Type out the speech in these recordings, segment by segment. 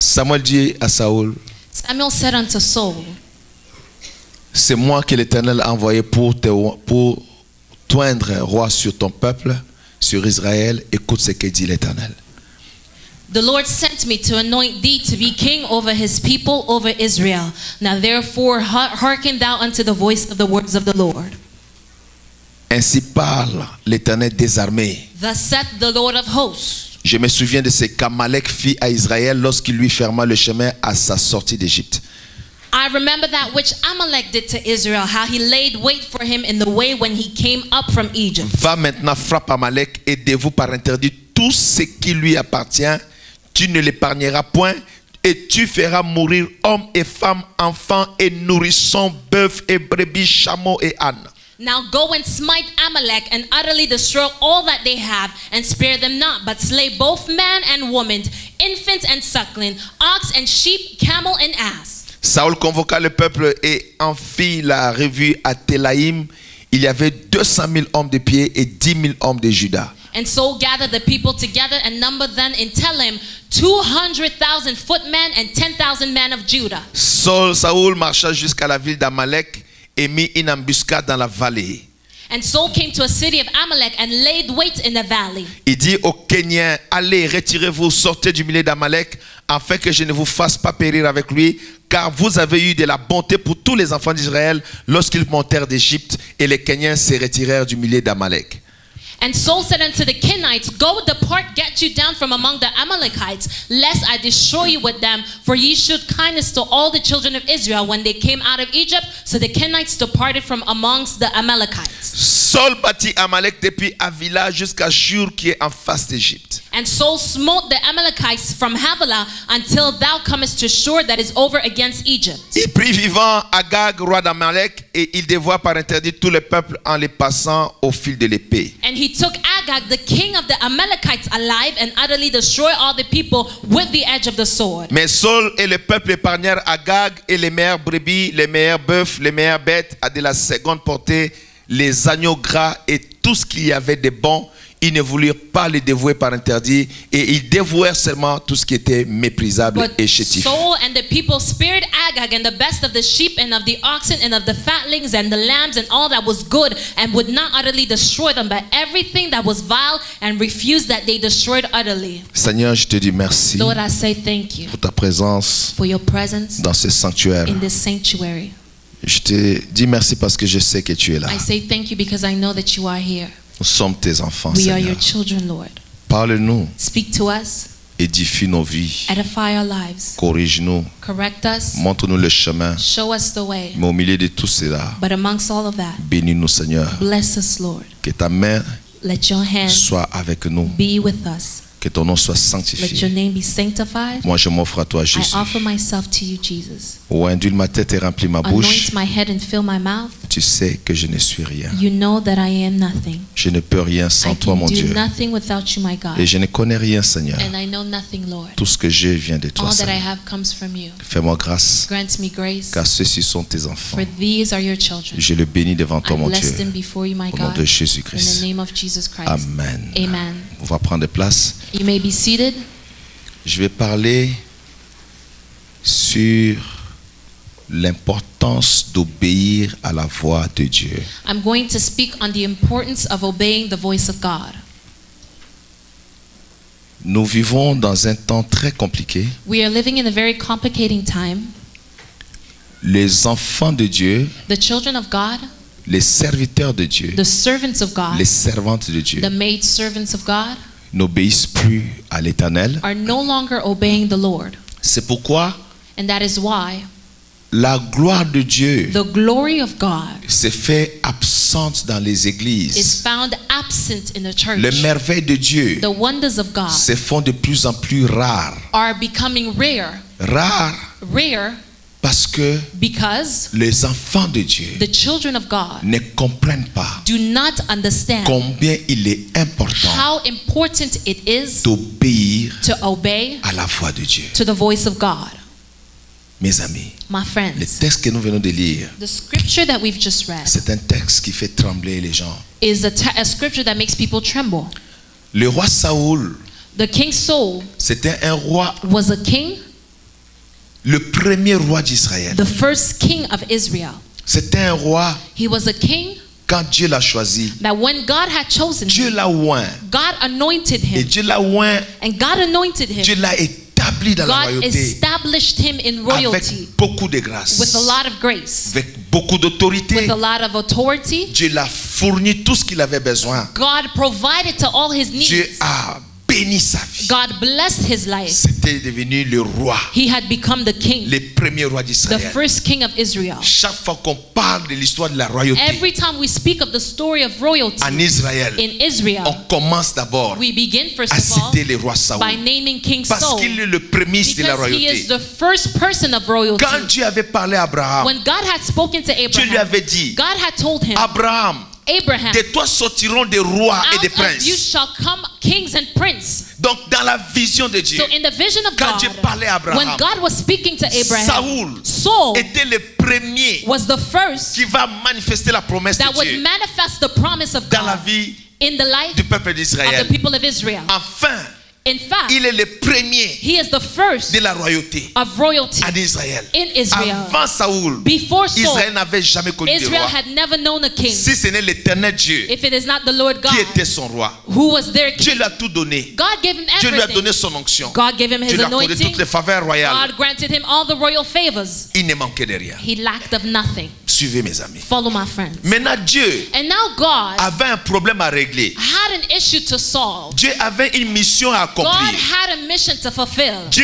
Samuel dit à Saoul, Samuel said unto Saul, c'est moi que l'Éternel a envoyé pour t'oindre roi sur ton peuple, sur Israël. Écoute ce que dit l'Éternel. The Lord sent me to anoint thee to be king over his people, over Israel. Now therefore hearken thou unto the voice of the words of the Lord. Ainsi parle l'Éternel des armées. Thus saith the Lord of hosts. Je me souviens de ce qu'Amalek fit à Israël lorsqu'il lui ferma le chemin à sa sortie d'Égypte. I remember that which Amalek did to Israel, how he laid wait for him in the way when he came up from Egypt. Va maintenant, frappe Amalek et dévoue par interdit tout ce qui lui appartient. Tu ne l'épargneras point et tu feras mourir hommes et femmes, enfants et nourrissons, bœufs et brebis, chameaux et ânes. Now go and smite Amalek and utterly destroy all that they have, and spare them not, but slay both man and woman, infant and suckling, ox and sheep, camel and ass. Saül convoqua le peuple et en fit la revue à Télaïm. Il y avait 200 000 hommes de pied et 10 000 hommes de Juda. And Saul gathered the people together and numbered them in Telem 200,000 footmen and 10,000 men of Judah. Saül marcha jusqu'à la ville d'Amalek et mit une embuscade dans la vallée. And Saul came to a city of Amalek and laid wait in the valley. Il dit aux Kéniens, allez, retirez-vous, sortez du milieu d'Amalek, afin que je ne vous fasse pas périr avec lui, car vous avez eu de la bonté pour tous les enfants d'Israël lorsqu'ils montèrent d'Égypte, et les Kéniens se retirèrent du milieu d'Amalek. And Saul said unto the Kenites, go depart, get you down from among the Amalekites, lest I destroy you with them, for ye shewed kindness to all the children of Israel when they came out of Egypt. So the Kenites departed from amongst the Amalekites. Saul bâtit Amalek depuis Avila jusqu'à Shur qui est en face d'Égypte. And Saul smote the Amalekites from Havilah until thou comest to Shur that is over against Egypt. Il prit vivant Agag, roi d'Amalek, et il dévoua par interdit tout le peuple en les passant au fil de l'épée. And he took Agag, the king of the Amalekites, alive and utterly destroyed all the people with the edge of the sword. Mais Saul et le peuple épargnèrent Agag et les meilleurs brebis, les meilleurs bœufs, les meilleures bêtes à de la seconde portée, les agneaux gras et tout ce qu'il y avait de bon. Ils ne voulurent pas les dévouer par interdit et ils dévouèrent seulement tout ce qui était méprisable et chétif. Saul and the people spared Agag and the best of the sheep and of the oxen and of the fatlings and the lambs and all that was good, and would not utterly destroy them, but everything that was vile and refused that they destroyed utterly. Seigneur, je te dis merci Lord, I say thank you pour ta présence for your presence dans ce sanctuaire. in this sanctuary. Je te dis merci parce que je sais que tu es là. I say thank you because I know that you are here. Nous sommes tes enfants, We are Seigneur. your children, Lord. Parle-nous, Speak to us, édifie nos vies, edify our lives, corrige-nous, correct us, montre-nous le chemin. show us the way. Mais au milieu de tout cela, But amongst all of that, bénis-nous, Seigneur. bless us, Lord. Que ta main Let your hand soit avec nous. be with us. Que ton nom soit Let your sanctifié. name be sanctified. Moi, je m'offre à toi, I Jésus. offer myself to you, Jesus. Oh, induis ma tête et remplis ma bouche. Anoint my head and fill my mouth. Tu sais que je ne suis rien. You know that I am nothing. Je ne peux rien I sans toi, can mon do Dieu. nothing without you, my God. Et je ne connais rien, Seigneur. And I know nothing, Lord. Tout ce que j'ai vient de toi, All that I Seigneur. have comes from you. Fais-moi grâce, Grant me grace, car ceux-ci sont tes enfants. for these are your children. Je le bénis devant toi, I mon bless Dieu. them before you, my Au nom God. de In Jésus-Christ. the name of Jesus Christ. Amen. Amen. On va prendre place. You may be seated. Je vais parler sur l'importance d'obéir à la voix de Dieu. I'm going to speak on the importance of obeying the voice of God. Nous vivons dans un temps très compliqué. We are living in a very complicating time. Les enfants de Dieu, The children of God, les serviteurs de Dieu, the servants of God, les servantes de Dieu the maid servants of God n'obéissent plus à l'Éternel. are no longer obeying the Lord. C'est pourquoi And that is why la gloire de Dieu the glory of God se fait absente dans les is églises. found absent in the church. Les merveilles de Dieu The wonders of God se font de plus en plus rares. are becoming rare. Rares Rare parce que because les enfants de Dieu the children of God ne comprennent pas do not understand combien il est important how important it is d'obéir to obey à la voix de Dieu. to the voice of God. Mes amis, My le friends, texte que nous venons de lire, the scripture that we've just read c'est un texte qui fait trembler les gens. is a scripture that makes people tremble. Le roi Saoul, The king Saul c'était un roi was a king Le premier roi d'Israël. the first king of Israel. C'était un roi He was a king quand Dieu l'a choisi. that when God had chosen Dieu him, l'a oint. God anointed Et him. Dieu l'a oint. And God anointed him. Dieu l'a établi dans la God royauté. established him in royalty Avec beaucoup de grâce. with a lot of grace, Avec beaucoup d'autorité. with a lot of authority. Dieu l'a fourni tout ce qu'il avait besoin. God provided to all his Dieu needs. a béni sa vie. God blessed his life. C'était devenu le roi. He had become the king, Le premier roi the d'Israël. first king of Israel. Chaque fois qu'on parle de l'histoire de la royauté Every time we speak of the story of royalty en Israël, in Israel, on commence d'abord we begin first à of all citer le roi Saoul. by naming King Parce Saul, qu'il est le premier de la because he royauté. is the first person of royalty. Quand Dieu avait parlé à Abraham, When God had spoken to Dieu lui Abraham, avait dit, God had told him, Abraham, Abraham, de toi sortiront des rois et out des of you princes. shall come kings and princes. Donc dans la vision de Dieu, So in the vision of quand God, Dieu parlait à Abraham, when God was speaking to Abraham, Saoul Saul était le premier was the first qui va manifester la promesse that de would Dieu manifest the promise of dans la God vie in the life du peuple of d'Israël. the people of Israel. Enfin, In fact, il est le premier he is the first de la royauté of royalty en Israël. in Israel. Avant Saoul, Before Saul, Israël n'avait jamais connu de Israel roi. had never known a king. Si ce n'est l'éternel Dieu If it is not the Lord qui God était son roi, who was their king, Dieu lui a tout donné. God gave him Dieu lui a everything. donné son onction. God gave him Dieu his lui a accordé anointing. toutes les faveurs royales. God granted him all the royal favors. Il ne manquait de rien. He lacked of nothing. Suivez mes amis. Follow my friends. Maintenant, Dieu And now God avait un problème à régler. had an issue to solve. Dieu avait une mission à God accomplir. had a mission to fulfill. Dieu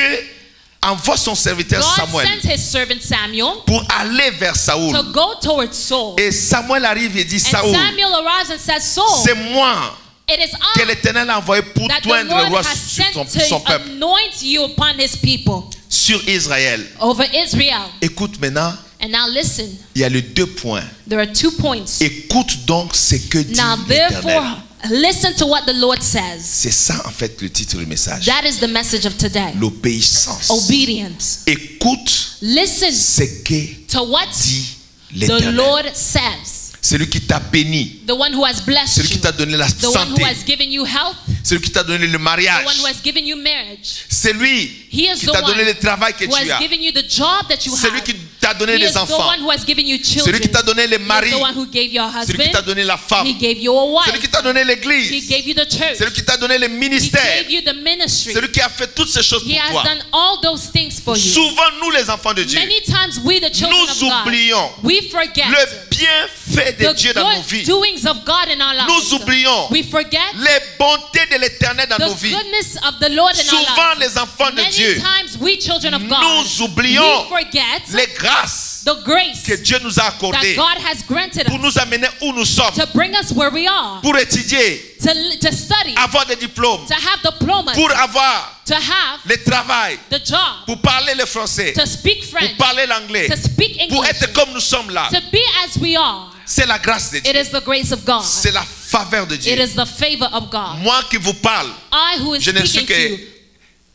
envoie son serviteur God Samuel sent his servant Samuel pour aller vers Saoul. to go towards Saul. Et Samuel arrive et dit, And Saoul, Samuel arrives and says, Saul, c'est moi it is que I l'Éternel a envoyé pour that the toindre le Lord roi has sur sent son to peuple, anoint you upon his people, sur Israël. over Israel. Écoute maintenant, And now listen, il y a les deux points. there are 2 points. Écoute donc ce que dit Now l'Éternel. therefore, listen to what the Lord says. C'est ça en fait le titre du message. That is the message of today. L'obéissance. Obedience. Écoute Listen ce que to what dit the l'Éternel. Lord says. Celui qui t'a béni, The one who has blessed celui qui you. t'a donné la The one who santé, has given you health. celui qui t'a donné le The mariage, one who has given you marriage. celui He is qui the t'a donné one le travail que who tu has as, given you the job that you celui have. qui t'a donné He is les the enfants, one who has given you children. celui qui t'a donné le He is mari, the one who gave you a celui qui t'a husband. donné la femme, He gave you a celui qui wife. t'a donné He l'église, gave you the church. celui qui t'a donné le He ministère, gave you the ministry. celui qui a fait toutes ces choses He pour has toi. done all those things for you. Souvent, nous les enfants de Dieu, Many times we, the children nous of God, oublions we forget le bienfait de the Dieu dans nos good vies. doings of God in our lives. Nous oublions We forget les bontés de l'éternel dans nos the vies. goodness of the Lord in Souvent, our lives. les enfants de Many Dieu, times we, children of God, nous oublions we forget les grâces the grace que Dieu nous a that accordées God has granted pour us nous amener où nous sommes, to bring us where we are, pour étudier, to study, avoir des diplômes, to have diplomas, pour avoir to have le travail, the job, pour parler le français, to speak pour French, parler l'anglais, to speak pour English, être comme nous sommes là. to be as we are. C'est la grâce de It Dieu. is the grace of God. C'est la faveur de It Dieu. is the favor of God. Moi qui vous parle, I who is je ne suis speaking to que you,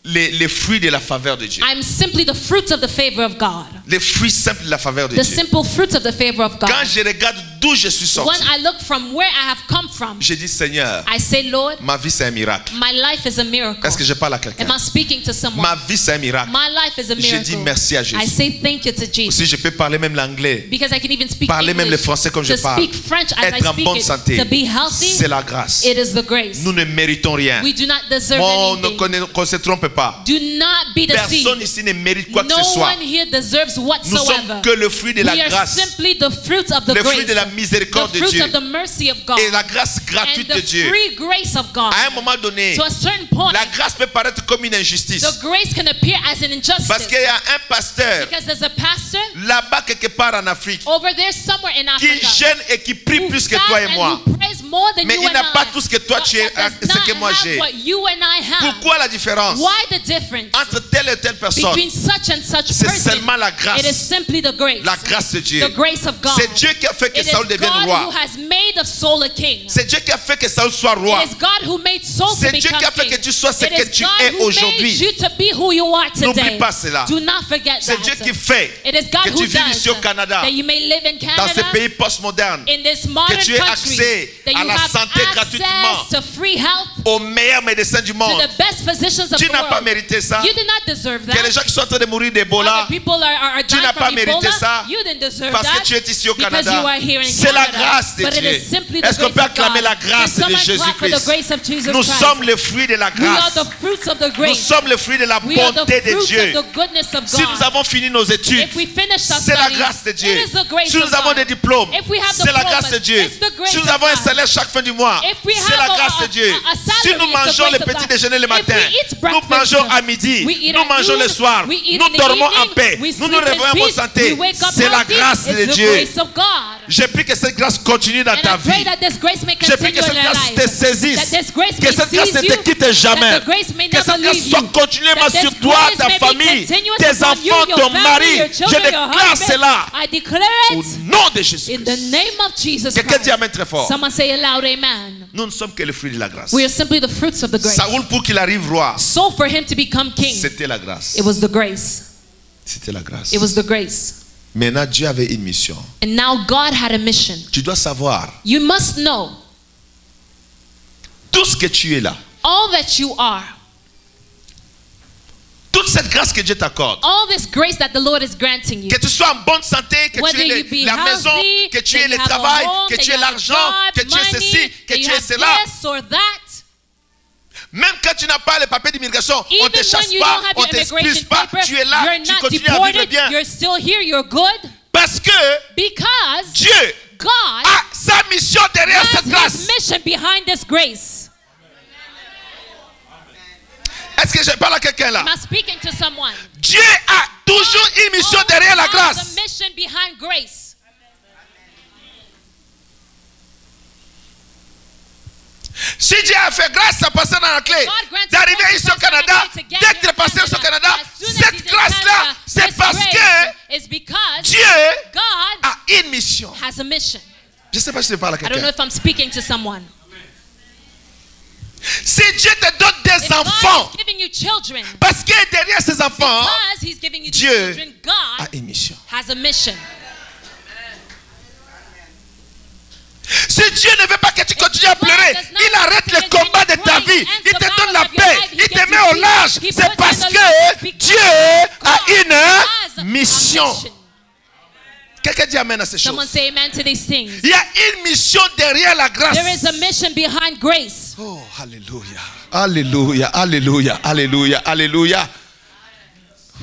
les fruits de la faveur de Dieu. I'm simply the fruits of the favor of God. Les fruits simples de la faveur de The Dieu. simple fruits of the favor of Quand God. je regarde d'où je suis When sorti, I look from where I have come from, je dis Seigneur, I say, Lord, ma vie c'est un miracle. my life is a miracle. Est-ce que je parle à quelqu'un? Am I speaking to someone? Ma vie c'est un miracle. My life is a Je miracle. dis merci à Jésus. I say thank you to Jesus. Si je peux parler même l'anglais, Because I can even speak parler même le English, français comme je to parle, speak French as I être en speak bonne it, santé, to be healthy, c'est la grâce. it is the grace. Nous ne méritons rien. We do not deserve On anything. ne se trompe pas. Do not be Personne deceived. ici ne mérite quoi que No ce soit. one here deserves Nous whatsoever. sommes que le fruit de la We are grâce, simply the fruits of the le fruit grace, de la miséricorde the de fruits Dieu of the mercy of God, et la grâce and gratuite de the Dieu. free grace of God. À un moment donné, To a certain point, la grâce peut paraître comme une injustice. the grace can appear as an Parce injustice. qu'il y a un pasteur Because there's a pastor là-bas quelque part en Afrique over there somewhere in qui Africa gêne et qui prie who plus que fasts toi et and moi. who prays more than Mais you il and n'a pas I, tout ce que toi but tu es, that does ce que not moi have j'ai. what you and I have. Pourquoi la différence Why the difference entre telle et telle personne? between such and such C'est person? seulement la grâce. It is simply the grace. La grâce de Dieu. The grace of God. C'est Dieu qui a fait que It is Saul devienne God roi. who has made of Saul a king. C'est Dieu qui a fait que Saul soit roi. It is God who made Saul to C'est Dieu become qui a fait king. que tu sois ce It que is tu God es who aujourd'hui. made you to be who you are today. N'oublie pas cela. Do not forget C'est that. Dieu qui fait It is God que who tu vives does ici au Canada, that you may live in dans ce Canada, pays postmoderne, in this modern que tu aies country, accès that and à you la have santé gratuitement, access to free health, aux meilleurs médecins du to monde. the best physicians of Tu the n'as pas world. mérité ça. You did not deserve Que les that. gens qui sont en train de mourir d'Ebola, Other people are tu dying n'as pas from mérité Ebola. ça You didn't deserve parce que that tu es ici au because Canada. you are here in C'est la Canada. grâce de But it Dieu. is simply the Est-ce qu'on grace peut of acclamer God. la grâce Can de someone clap for the Jésus-Christ? grace of Jesus Nous Christ? sommes le fruit de la We are grâce. the fruits of the Nous grace. sommes le fruit de la We are the bonté de fruits Dieu. of the goodness of Si nous God. avons fini nos études, If we finish our c'est la studies, grâce de Dieu. it is the grace Si of nous avons God. des diplômes, If we have c'est la diplomas, grâce de Dieu. it's the grace Si nous of avons un God. salaire chaque fin du mois, If we c'est have la grâce de Dieu. a salary, Si nous it's the mangeons grace le of petit God. déjeuner le If we matin, eat nous breakfast, mangeons à midi, we eat nous at mangeons noon, le soir, we eat nous in the dormons en evening, paix, we nous nous sleep in réveillons en peace, santé. we wake up C'est la healthy. grâce de It's the Dieu. grace of God. J'ai pris que cette grâce continue dans And ta I pray vie. that this grace may J'ai pris continue que in cette your grâce life. te saisisse. That this grace Que may cette grâce seize ne te you. quitte jamais. That the grace may Que never cette grâce leave soit you. continuellement That this sur toi, grace ta may be famille, continuous tes upon you, enfants, your ton family, mari. your Je children, your déclare husband. cela I declare au it nom de in Jésus. the name of Jesus Quelqu'un dit Christ. amen très fort. Someone say a loud amen. Nous ne sommes que le fruit de la grâce. We are simply the fruits of the grace. Saoul, pour qu'il arrive roi, So for him to become king, c'était la grâce. it was the grace. C'était la grâce. It was the grace. Maintenant, Dieu avait une mission. And now God had a mission. Tu dois savoir, You must know tout ce que tu es là, all that you are, toute cette grâce que Dieu t'accorde, all this grace that the Lord is granting you. que tu sois en bonne santé, que Whether tu you aies be la maison, healthy, que tu that aies le you have a travail, home, que that tu you aies have a l'argent, job, que tu aies money, ceci, que that you tu aies have cela. this or that. Même quand tu n'as pas les papiers d'immigration, on ne te Even chasse when you pas, don't have on your ne t'expulse immigration pas, paper, tu es là, you're tu not continues à vivre deported, bien. you're still here, you're good. Parce que Because Dieu God a sa mission derrière has cette grâce. his mission behind this grace. Est-ce que je parle à quelqu'un là? Am I speaking to someone? Dieu a toujours une mission derrière la Has grâce. a mission behind grace. Si Dieu a fait grâce à passer dans la clé, God grants d'arriver grace ici to au Canada, Pastor Nagay to get d'être here in passé au Canada. Canada, As soon as he's cette in grâce-là, Canada, c'est this parce grace que is because Dieu God a une mission. has a mission. Je ne sais pas si je parle à I don't know quelqu'un. if I'm speaking to someone. Si Dieu te donne des If God enfants, is giving you children, parce que derrière ces enfants, because He's giving you these Dieu children, a God une mission. has a mission. Si Dieu ne veut pas que tu continues à pleurer, il arrête le combat de ta vie. Il te donne la paix. Il te met au large. C'est parce que Dieu a une mission. Quelqu'un dit amen à ces Someone choses. say amen to these things. Il y a une mission derrière la grâce. There is a mission behind grace. Oh, alléluia. Alléluia, alléluia, alléluia, alléluia.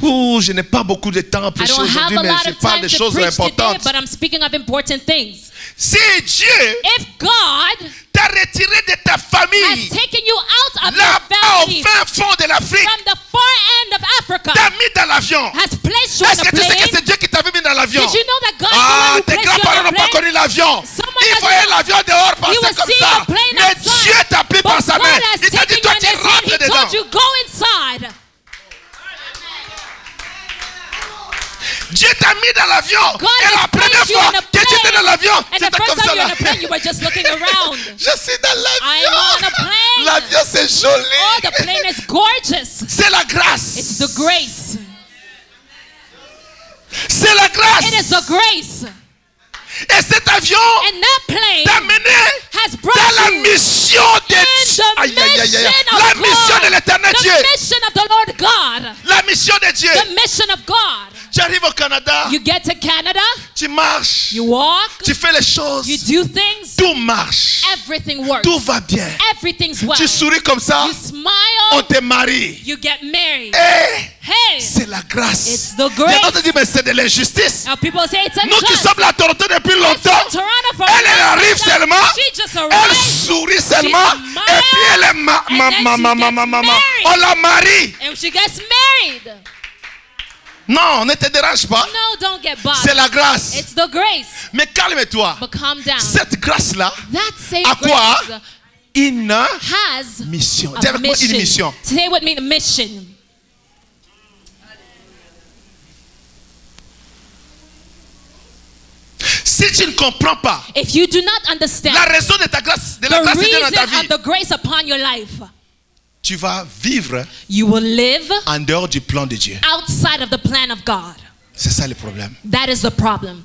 Ouh, je n'ai pas beaucoup de temps à I prêcher don't have aujourd'hui, a mais lot je of parle time des to choses preach today, importantes. but I'm speaking of important things. Si Dieu If God t'a retiré de ta has famille, taken you out of your là-bas au family fin fond de l'Afrique, from the far end of Africa, t'a mis dans l'avion. has placed you Est-ce on a que tu sais que plane, c'est Dieu qui t'avait mis dans l'avion? did you know that God Ah, is the tes one who placed you grands-parents on n'ont a pas plane? connu l'avion. Someone Ils has voyaient l'avion dehors You passer will comme see ça. the plane Mais outside. Dieu t'a pris par But sa God main. has Il t'a dit, taken toi, you tu in his hand. rentres He dedans. told you, go inside. Dieu t'a mis dans l'avion. God Et la has première placed you fois in a que tu étais plane. dans l'avion, And tu the étais first comme time ça you're là. on a plane, you were just looking around. Je suis dans I'm on a l'avion. plane. L'avion, c'est Oh, joli. the plane is gorgeous. C'est la grâce. It's the grace. C'est la grâce. It is the grace. Et cet avion And that plane t'a mené has brought dans la you mission de in Dieu. the Aïe, aïe, aïe, aïe. mission La of mission de God. l'éternel Dieu. The mission of the Lord God. La mission de Dieu. The mission of God. Tu arrives au Canada, You get to Canada, tu marches, you walk, tu fais les choses, you do things, tout marche, everything works. tout va bien. Everything's well. Tu souris comme ça, You on smile, te marie. you get married. Et Hey! c'est la grâce. It's the Il y a grace. d'autres qui disent, mais c'est de l'injustice. Now people say it's Nous qui unjust. sommes là à Toronto depuis It's longtemps, in Toronto for elle a long arrive time. seulement, She just elle arrived. sourit seulement, smiles, et puis elle est and then she gets married. on la marie. And she gets married. Non, ne te dérange pas. No, don't get C'est bothered. la grâce. It's the grace. Mais calme-toi. But calm down. Cette grâce-là That same a quoi? grace Une has mission. Dis a avec moi, une mission. mission. Say with me, the mission. Si tu ne comprends pas If you do not understand la raison de ta grâce, de la the grâce de Dieu dans ta reason vie, of the grace upon your life, tu vas vivre you will live en dehors du plan de Dieu. outside of the plan of God. C'est ça le problème. That is the problem.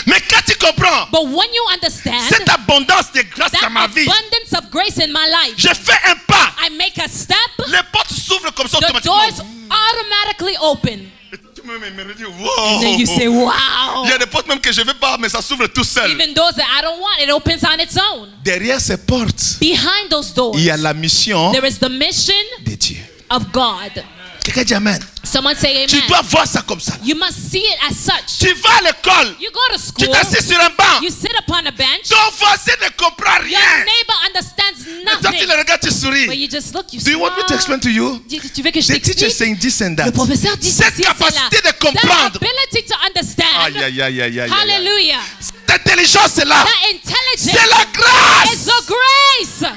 Mais quand tu comprends But when you understand cette abondance de grâce that dans ma vie, abundance of grace in my life, je fais un pas. I make a step, Les portes s'ouvrent comme ça the automatiquement. doors automatically open. Et tu me dis, And then you wow. say, wow. Il y a des portes même que je ne veux pas, mais ça s'ouvre tout seul. Even doors that I don't want, it opens on its own. Derrière ces portes, Behind those doors, il y a la mission there is the mission de Dieu. of God. Quelqu'un dit Amen. Someone say Tu amen. dois voir ça comme ça. You must see it as such. Tu vas à l'école, You go to tu school, t'assieds sur un banc. you sit upon a bench, Ton voisin ne comprend your rien. neighbor understands Et toi, tu nothing. le regardes, tu souris. But you just look, you Do you want me to smile. explain to you? Tu veux que je The teacher t'explique? saying this and that. Le professeur dit Cette ceci et cela. capacité de That comprendre. ability to understand. Aïe, aïe, aïe, aïe, aïe. Hallelujah. Cette intelligence est là. That intelligence C'est la is grâce. the grace.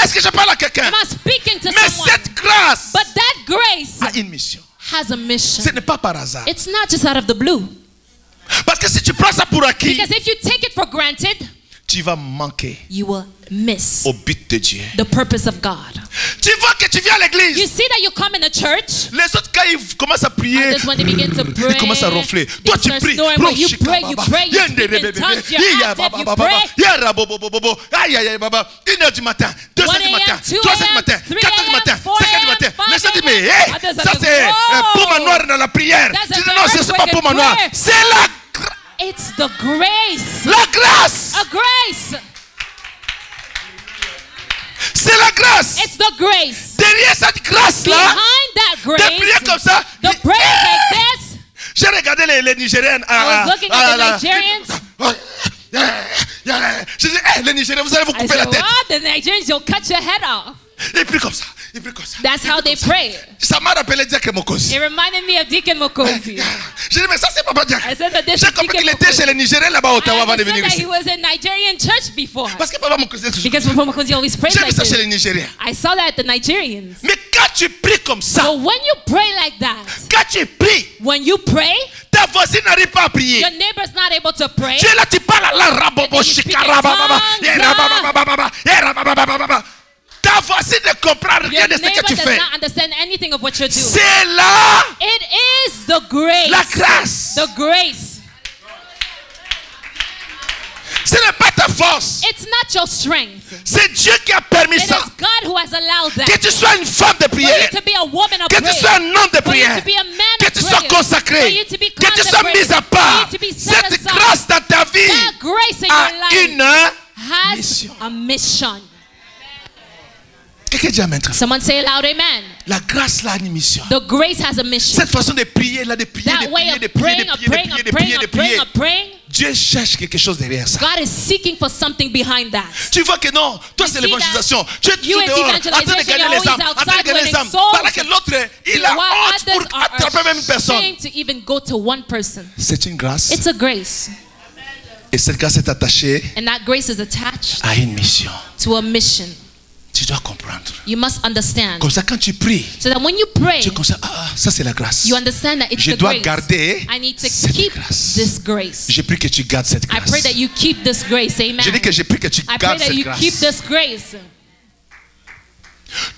Est-ce que je parle à quelqu'un? Am I speaking to Mais someone? cette grâce But that grace a une mission. has a mission. Ce n'est pas par hasard. It's not just out of the blue. Parce que si tu prends ça pour acquis, Because if you take it for granted, tu vas manquer you will miss au but de Dieu. the purpose of God. Tu vois que tu viens à You l'église. see that you come in a church, Les autres, quand ils commencent à prier, and that's when they begin to pray. ils commencent à ronfler. Toi, They tu start pries. snoring, but you pray, you speak in tongues, you're active, you pray. 1h du matin, 2h du matin, 3h du matin, 4h du matin, 5h du matin. Les gens disent, mais hey, ça c'est un pomme noir dans la prière. Tu dis, non, ce n'est pas pomme noir. C'est It's the grace. la grâce. A grace. C'est la grâce. It's the grace. Derrière cette grâce-là, Behind that de prier grace, comme ça. the prayers like this. J'ai regardé les Nigériennes. I was looking at the Nigerians. Je dis, hey, les Nigériens, vous allez vous I couper la said, tête. wow, the Nigerians, you'll cut your head off. Ils prient comme ça. Ils prient comme ça. That's how they pray. Ça m'a rappelé Diacre Mokosi. It reminded me of Deacon Mokosi. J'ai dit, mais ça, c'est Papa Diacre. I said that this J'ai is compris Deacon qu'il était Mokosi. chez les Nigériens là-bas au Ottawa I avant de understand venir that he ici. was in Nigerian church before. Parce que Papa Mokosi est toujours. Because Papa Mokosi always prays J'ai like vu ça chez this. les Nigériens. I saw that at the Nigerians. Mais quand tu pries comme ça, So when you pray like that, quand tu pries, when you pray, ta voisine n'arrive pas à prier. your neighbor's not able to pray. Tu es là, tu parles à la rabobo, And then you speak in chikarababa, tongues. ta voisine ne comprend rien Your de ce que neighbor tu does fais. not understand anything of what you're doing. C'est là It is the grace. la grâce. The grace. Ce n'est pas ta force. It's not your strength. C'est Dieu qui a permis It ça. is God who has allowed that. Que tu sois une femme de For you prière. to be a woman of Que tu prayer. sois un homme de For you prière. to be a man Que of tu sois prayer. consacré. For you to be Que tu sois consecrated. mis à part. For you to be set Cette aside. grâce dans ta vie That grace in a your life une has mission. a mission. Quelqu'un dit amen. Someone say loud amen. La grâce là a une mission. The grace has a mission. Cette façon de prier là, de prier, That de way prier, of de prier, praying, de of prier, de praying, prier, of de praying, prier, de of praying, prier. of praying. Dieu cherche quelque chose derrière ça. God is seeking for something behind that. Tu vois que non, toi You c'est see l'évangélisation. Tu es You toujours is dehors, en train de evangelization, gagner you're les âmes, always en train de outside gagner les winning âmes. souls. Pendant que l'autre, il a While honte pour others are attraper même une personne. ashamed to even go to one person. C'est une grâce. It's a grace. Et cette grâce est attachée And that grace is attached à une mission. to a mission. Tu dois comprendre. You must understand. Comme ça, quand tu pries, So that when you pray, tu es comme ça, ah, ça c'est la grâce. you understand that it's Je the dois grace. garder I need to cette keep grâce. this grace. Je prie que tu gardes cette I grâce. pray that you keep this grace. Amen. Je dis que je prie que tu I pray gardes that cette you grâce. keep this grace.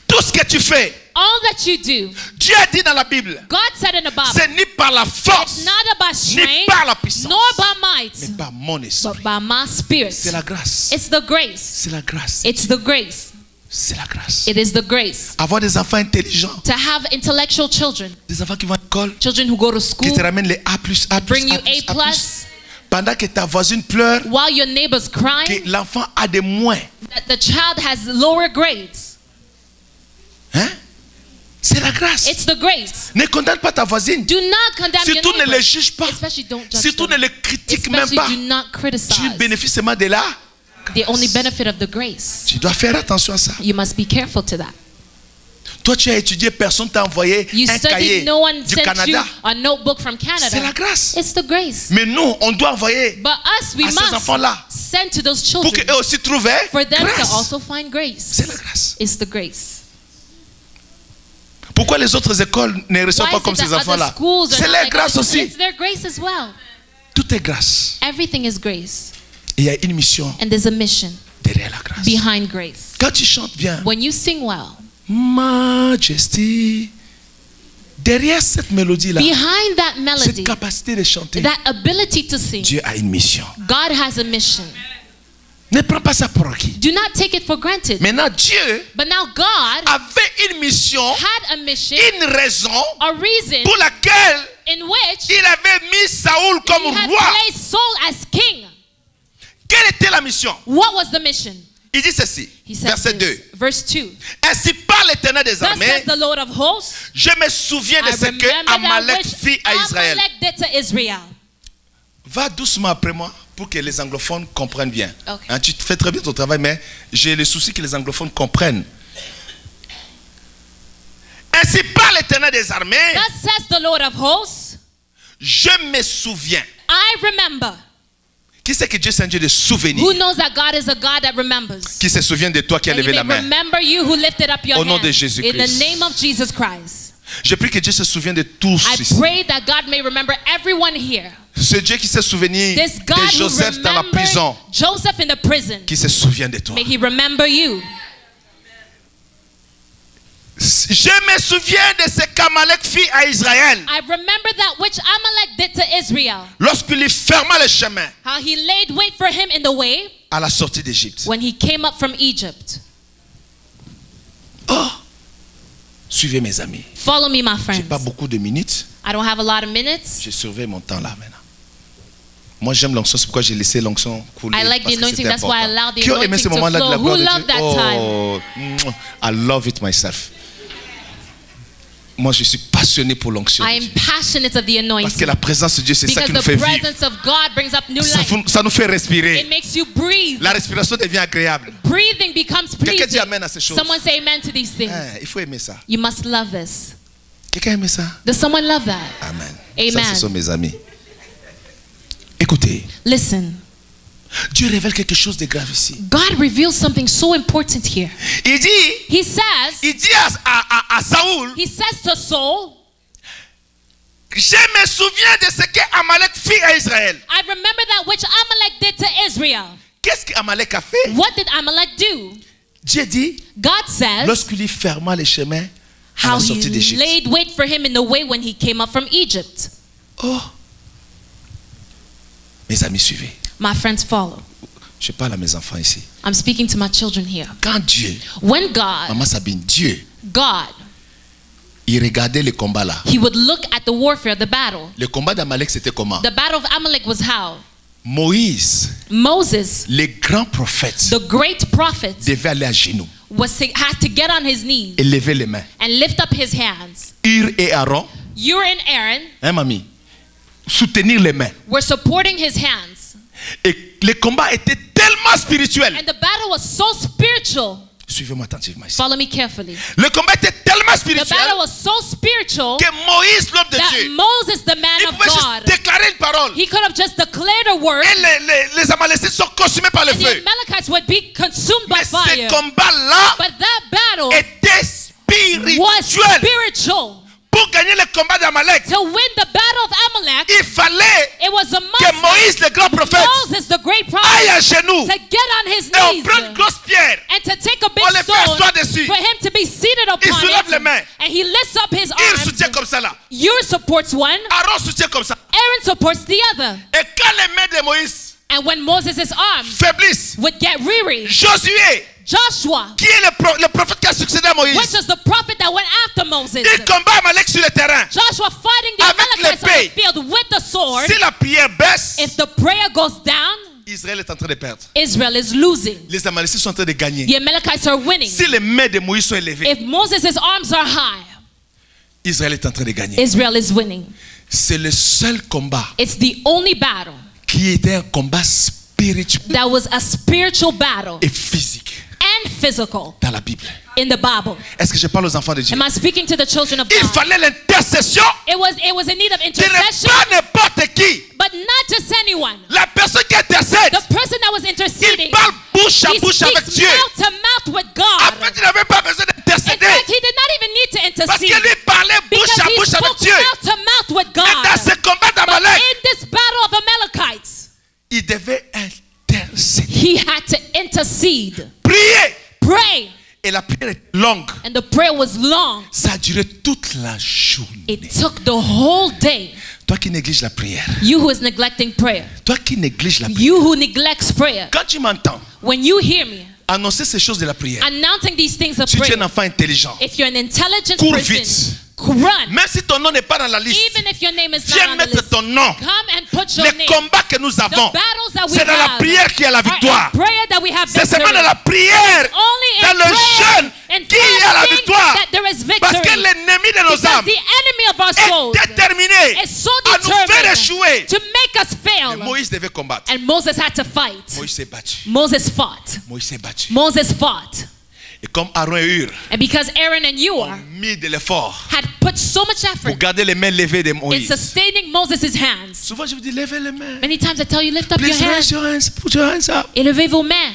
Tout ce que tu fais, All that you do, Dieu a dit dans la Bible, God said in the Bible, c'est ni par la force, it's not about ni strength, par la puissance, nor by might, mais par mon esprit. but by my spirit. C'est la grâce. It's the grace. C'est la grâce. It's the grace. C'est la grâce. It is the grace. Avoir des enfants intelligents, To have intellectual children, des enfants qui vont à l'école, children who go to qui school, te ramènent les A+, A+, bring you A+, A+, pendant que ta voisine pleure, while your neighbor's crying, que l'enfant a des moins. that the child has lower grades. Hein? C'est la grâce. It's the grace. Ne condamne pas ta voisine. Do not condemn your Surtout ne neighbor. les juge pas. Especially don't judge Surtout ne them. les critique même Especially pas. do not Tu criticize. bénéficies seulement de là. The only benefit of the grace. Tu dois faire attention à ça. You must be careful to that. Toi, tu as étudié, personne t'a envoyé You un cahier studied, no one du sent you Canada. a notebook from C'est la Canada. grâce. It's the grace. Mais nous, on doit envoyer But us, we à ces must enfants-là send to those pour children qu'eux aussi trouvent for them grâce. to also find grace. C'est la grâce. It's the grace. Pourquoi les autres écoles ne reçoivent Why pas is comme it ces that other enfants-là? schools are C'est not la like grâce others? aussi. It's their grace as well. Tout est grâce. Everything is grace. Et il y a une mission And there's a mission derrière la grâce. behind grace. Quand tu chantes bien, When you sing well, Majesty, Derrière cette mélodie-là, behind that cette melody, capacité de chanter, that ability to sing, Dieu a une mission. God has a mission. Ne prends pas ça pour acquis. Do not take it for granted. Maintenant, Dieu But now God avait une mission, had a mission, une raison a reason pour laquelle in which il avait mis Saoul comme he had roi. placed Saul as king. Quelle était la mission? What was the mission? Il dit ceci, He said verset this, 2. verse 2. Ainsi parle l'Éternel des Thus armées, says the Lord of hosts, je me souviens de I ce que remember that Amalek which fit à Israël. Amalek did to Israel. Va doucement après moi pour que les anglophones comprennent bien. Okay. Hein, tu fais très bien ton travail, mais j'ai le souci que les anglophones comprennent. Ainsi parle l'Éternel des armées, Thus says the Lord of hosts, je me souviens. I remember. Qui c'est que Dieu c'est un Dieu de souvenirs? Who knows that God is a God that remembers? Qui se souvient de toi qui a And he levé may la main? remember you who lifted up your Au nom hand. de Jésus-Christ. In the name of Jesus Christ. Je prie que Dieu se souvienne de tous I ici. pray that God may remember everyone here. Ce Dieu qui s'est souvenu This God de who Joseph dans la remembered prison, Joseph in the prison. qui se souvient de toi. May he remember you. Je me souviens de ce qu'Amalek fit à Israël I remember that which Amalek did to Israel. lorsqu'il lui ferma le chemin How he laid wait for him in the way à la sortie d'Égypte. when he came up from Egypt. Oh, suivez mes amis. Follow me, my J'ai friends. pas beaucoup de minutes. I don't have a lot of minutes. Je surveille mon temps là maintenant. Moi j'aime l'onction, c'est pourquoi j'ai laissé l'onction couler. I like parce the que anointing, c'était that's why I important. allowed the Qui a aimé anointing ce to moment-là de la flow? gloire Who de loved Dieu? that time? Oh, I love it myself. Moi je suis passionné pour l'onction. I am passionate of the Parce que anointing. la présence de Dieu, c'est ça Because qui nous the fait vivre. presence of God brings up new life. Ça nous fait respirer. It makes you breathe. La respiration devient agréable. Breathing becomes Quelqu'un dit pleasing. amen à ces choses. Someone say amen to these things. Hein, il faut aimer ça. You must love this. Quelqu'un aime ça? Does someone love that? Amen. Amen. Ça, ce sont mes amis. Écoutez, Listen, Dieu révèle quelque chose de grave ici. God reveals something so important here. Il dit He says à Saoul, to Saul, je me souviens de ce que Amalek fit à Israël. I remember that which Amalek did to Israel. Qu'est-ce qu'Amalek a fait? What did Amalek do? Dieu dit, God says lorsqu'il lui ferma les chemins à how la sortie he d'Égypte. laid wait for him in the way when he came up from Egypt. Oh, mes amis, suivez. My friends, follow. Je parle à mes enfants ici. I'm speaking to my children here. Quand Dieu, When God, Maman Sabine, Dieu, il regardait les combats là. he would look at the warfare, the battle. Le combat d'Amalek, c'était comment? The battle of Amalek was how? Moïse, Moses, les grands prophètes, the great prophet, devait aller à genoux had to get on his knees et lever les mains. and lift up his hands. Hur et Aaron, Ur and Aaron hein mamie, soutenir les mains. were supporting his hands. Et le combat était tellement spirituel. And the battle was so spiritual. Suivez-moi attentivement ici. Follow me carefully. Le combat était tellement The spirituel battle was so spiritual que Moïse, l'homme de that Dieu, Moses, the man il of pouvait juste God, déclarer une parole. he could have just declared a word Et les Amalécites sont consumés par le and the feu. Amalekites would be consumed by Mais ce fire. combat-là But that battle était was spirituel. spiritual. Pour gagner le combat d'Amalek, To win the battle of Amalek, il fallait it was a que must Moïse, le grand prophète, Moses, the great aille à prophet, genoux to get on his et on knees prend une grosse pierre. and to take a big On le fait stone asseoir dessus. for him to be seated Il upon soulève it. les mains. And he lifts up his Il arms. soutient comme ça là. Ur supports one, Aaron soutient comme ça. Aaron supports the other. Et quand les mains de Moïse And when Moses' arms faiblissent, would get weary, Josué, Joshua, qui est le prophète qui a succédé à Moïse, which was the prophet that went after Moses, il combat Amalek sur le terrain. Joshua fighting the Avec Amalekites on l'épée. the field with the sword. Si la prière baisse, If the prayer goes down, Israël est en train de perdre. Israel is losing. Les Amalécites sont en train de gagner. The Amalekites are winning. Si les mains de Moïse sont élevées, If Moses' arms are high, Israël est en train de gagner. Israel is winning. C'est le seul combat It's the only battle qui était un combat spirituel that was a spiritual battle et physique and physical dans la Bible. in the Bible. Est-ce que je parle aux enfants de Dieu? Am I speaking to the children of Il God? fallait l'intercession It was in need of de ne intercession, pas n'importe qui. but not just anyone. La personne qui intercède, The person that was interceding, il parle bouche à he bouche avec speaks Dieu. mouth to mouth with En God. fait, il n'avait pas besoin In d'intercéder fact, he did not even need to parce intercede qu'il lui parlait bouche because à he bouche avec spoke Dieu. mouth to mouth with Et dans God. ce combat But d'Amalek, in this battle of Amalekites, il devait intercéder, he had to intercede, prier. pray. Et la la prière est longue. And the prayer was long. Ça a duré toute la journée. It took the whole day. Toi qui négliges la prière. You who is neglecting prayer. Toi qui négliges la prière. You who neglects prayer. Quand tu m'entends When you hear me annoncer ces choses de la prière, announcing these things of si tu es prayer, un enfant intelligent, if you're an intelligent cours person, vite. run. Même si ton nom n'est pas dans la liste, Even if your name is viens not on the mettre list, ton nom. come and put your Les name. combats que nous avons, The battles that we c'est dans la have prière qu'il y a la are in victoire. prayer that we have C'est victory. seulement dans la prière, Only dans in le prayer jeûne, and qu'il y a la fasting victoire. that there is Parce que victory. l'ennemi de nos Because âmes the enemy of our souls est déterminé is so à nous faire determined échouer. to make us Mais fail. Moïse devait combattre. And Moses had to fight. Moïse s'est battu. Moses fought. Moïse s'est battu. Moses fought. Et comme Aaron et Hur And because Aaron and ont Ur mis de l'effort had put so much pour effort garder les mains levées de in Moïse. sustaining Moses' hands. Souvent je vous dis levez les mains. Many times I tell you, lift up your Please raise hands. your hands. Put your hands up. Élevez vos mains.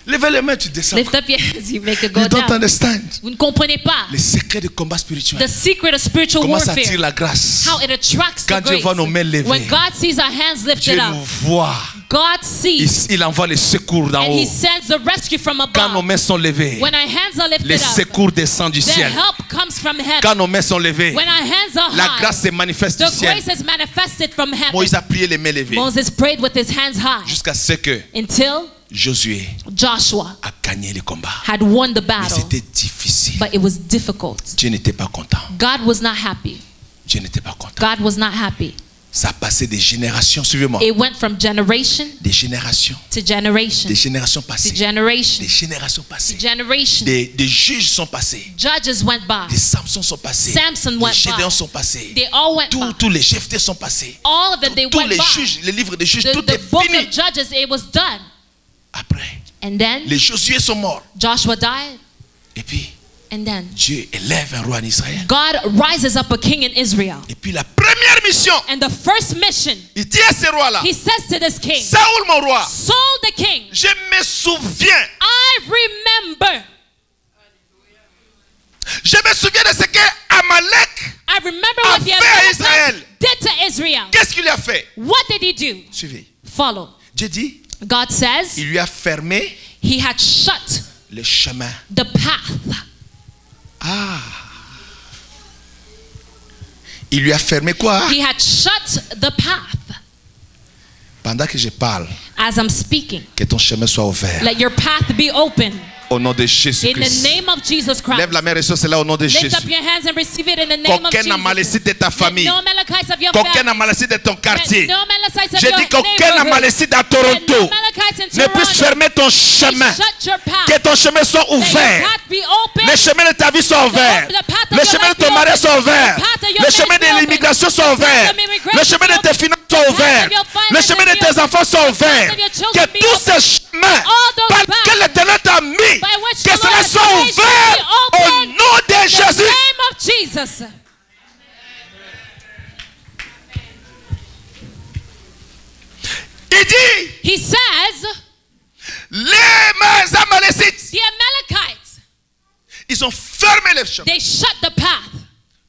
Levez les mains, tu descends. Lift up your hands, you make it go You don't down. understand. Vous ne comprenez pas Les secrets de combat spirituel. the secret of spiritual Comment ça attire warfare. la grâce. How it attracts the Quand Dieu grace. voit nos mains levées, When God sees our hands lifted Dieu up, nous voit. God sees Il envoie les secours d'en and haut. He sends the rescue from Quand nos above. mains sont levées, When our hands are les lifted up, secours descendent du the ciel. help comes from heaven. Quand nos mains sont levées, When our hands are la high, grâce se manifeste du the ciel. grace is manifested from heaven. Moïse a prié les mains levées Moses prayed with his hands high jusqu'à ce que until Josué Joshua a gagné le combat. had won the Mais battle. c'était difficile. But it was difficult. Dieu n'était pas content. God was not happy. Dieu n'était pas content. God was not happy. Ça a passé des générations, suivez-moi. It went from generation Des générations. to generation Des générations to passées. generation Des générations passées. to generation. Des juges sont passés. Judges went by. Des Samson sont passés. Samson went Des Gédéons by. sont passés. They all went by. Tous les Jephthé sont passés. All of them, they Tous went les by. juges, les livres des juges, The, tout the est book fini. of Judges, it was done. Après, And then les Josué sont morts. Joshua died. Et puis, And then Dieu élève un roi en Israël. God rises up a king in Israel. Et puis la première mission, And the first mission, il dit à ce roi-là, he says to this king, Saoul mon roi, Saul the king, je me souviens. I remember. Je me souviens de ce que Amalek I remember a what the fait à Israël. Amalekites did to Israel. Qu'est-ce qu'il a fait? What did he do? Suivez. Follow. Dieu dit, God says il lui a fermé he had shut le chemin. the path. Il lui a fermé quoi? He had shut the path. Pendant que je parle, As I'm speaking, que ton chemin soit ouvert. let your path be open. Au nom de In the Jésus-Christ. name of Jesus Christ. Lève la main et reçois cela au nom de Lift Jésus. up your hands and receive it in the name of Qu'aucun Jesus. Amalécite de ta famille, Let no Amalekites of your qu'aucun family. Amalécite de ton quartier, Let no Amalekites of j'ai your dit qu'aucun neighborhood. Amalécite à Let Toronto no Amalekites in ne puisse Toronto. fermer ton chemin. Shut your path. Que ton chemin soit Let your ouvert. path be open. Le chemin de ta vie soit ouvert. The path of Le your chemin de life ton be mariage open. soit ouvert. The path of your Le chemin marriage be de open. l'immigration soit The path ouvert. of immigration Le chemin de be tes open. finances soit The path ouvert. of your Le finances chemin de be tes open. enfants soit The ouvert. path of your children Que be tous open. ces chemins All those par paths lesquels l'Éternel t'a mis, by which que the cela Lord soit has made ouvert you au open. nom de In the Jésus. name of Jesus. Il dit, He says, les Amalécites, the Amalekites, ils ont fermé les chemins. they shut the path.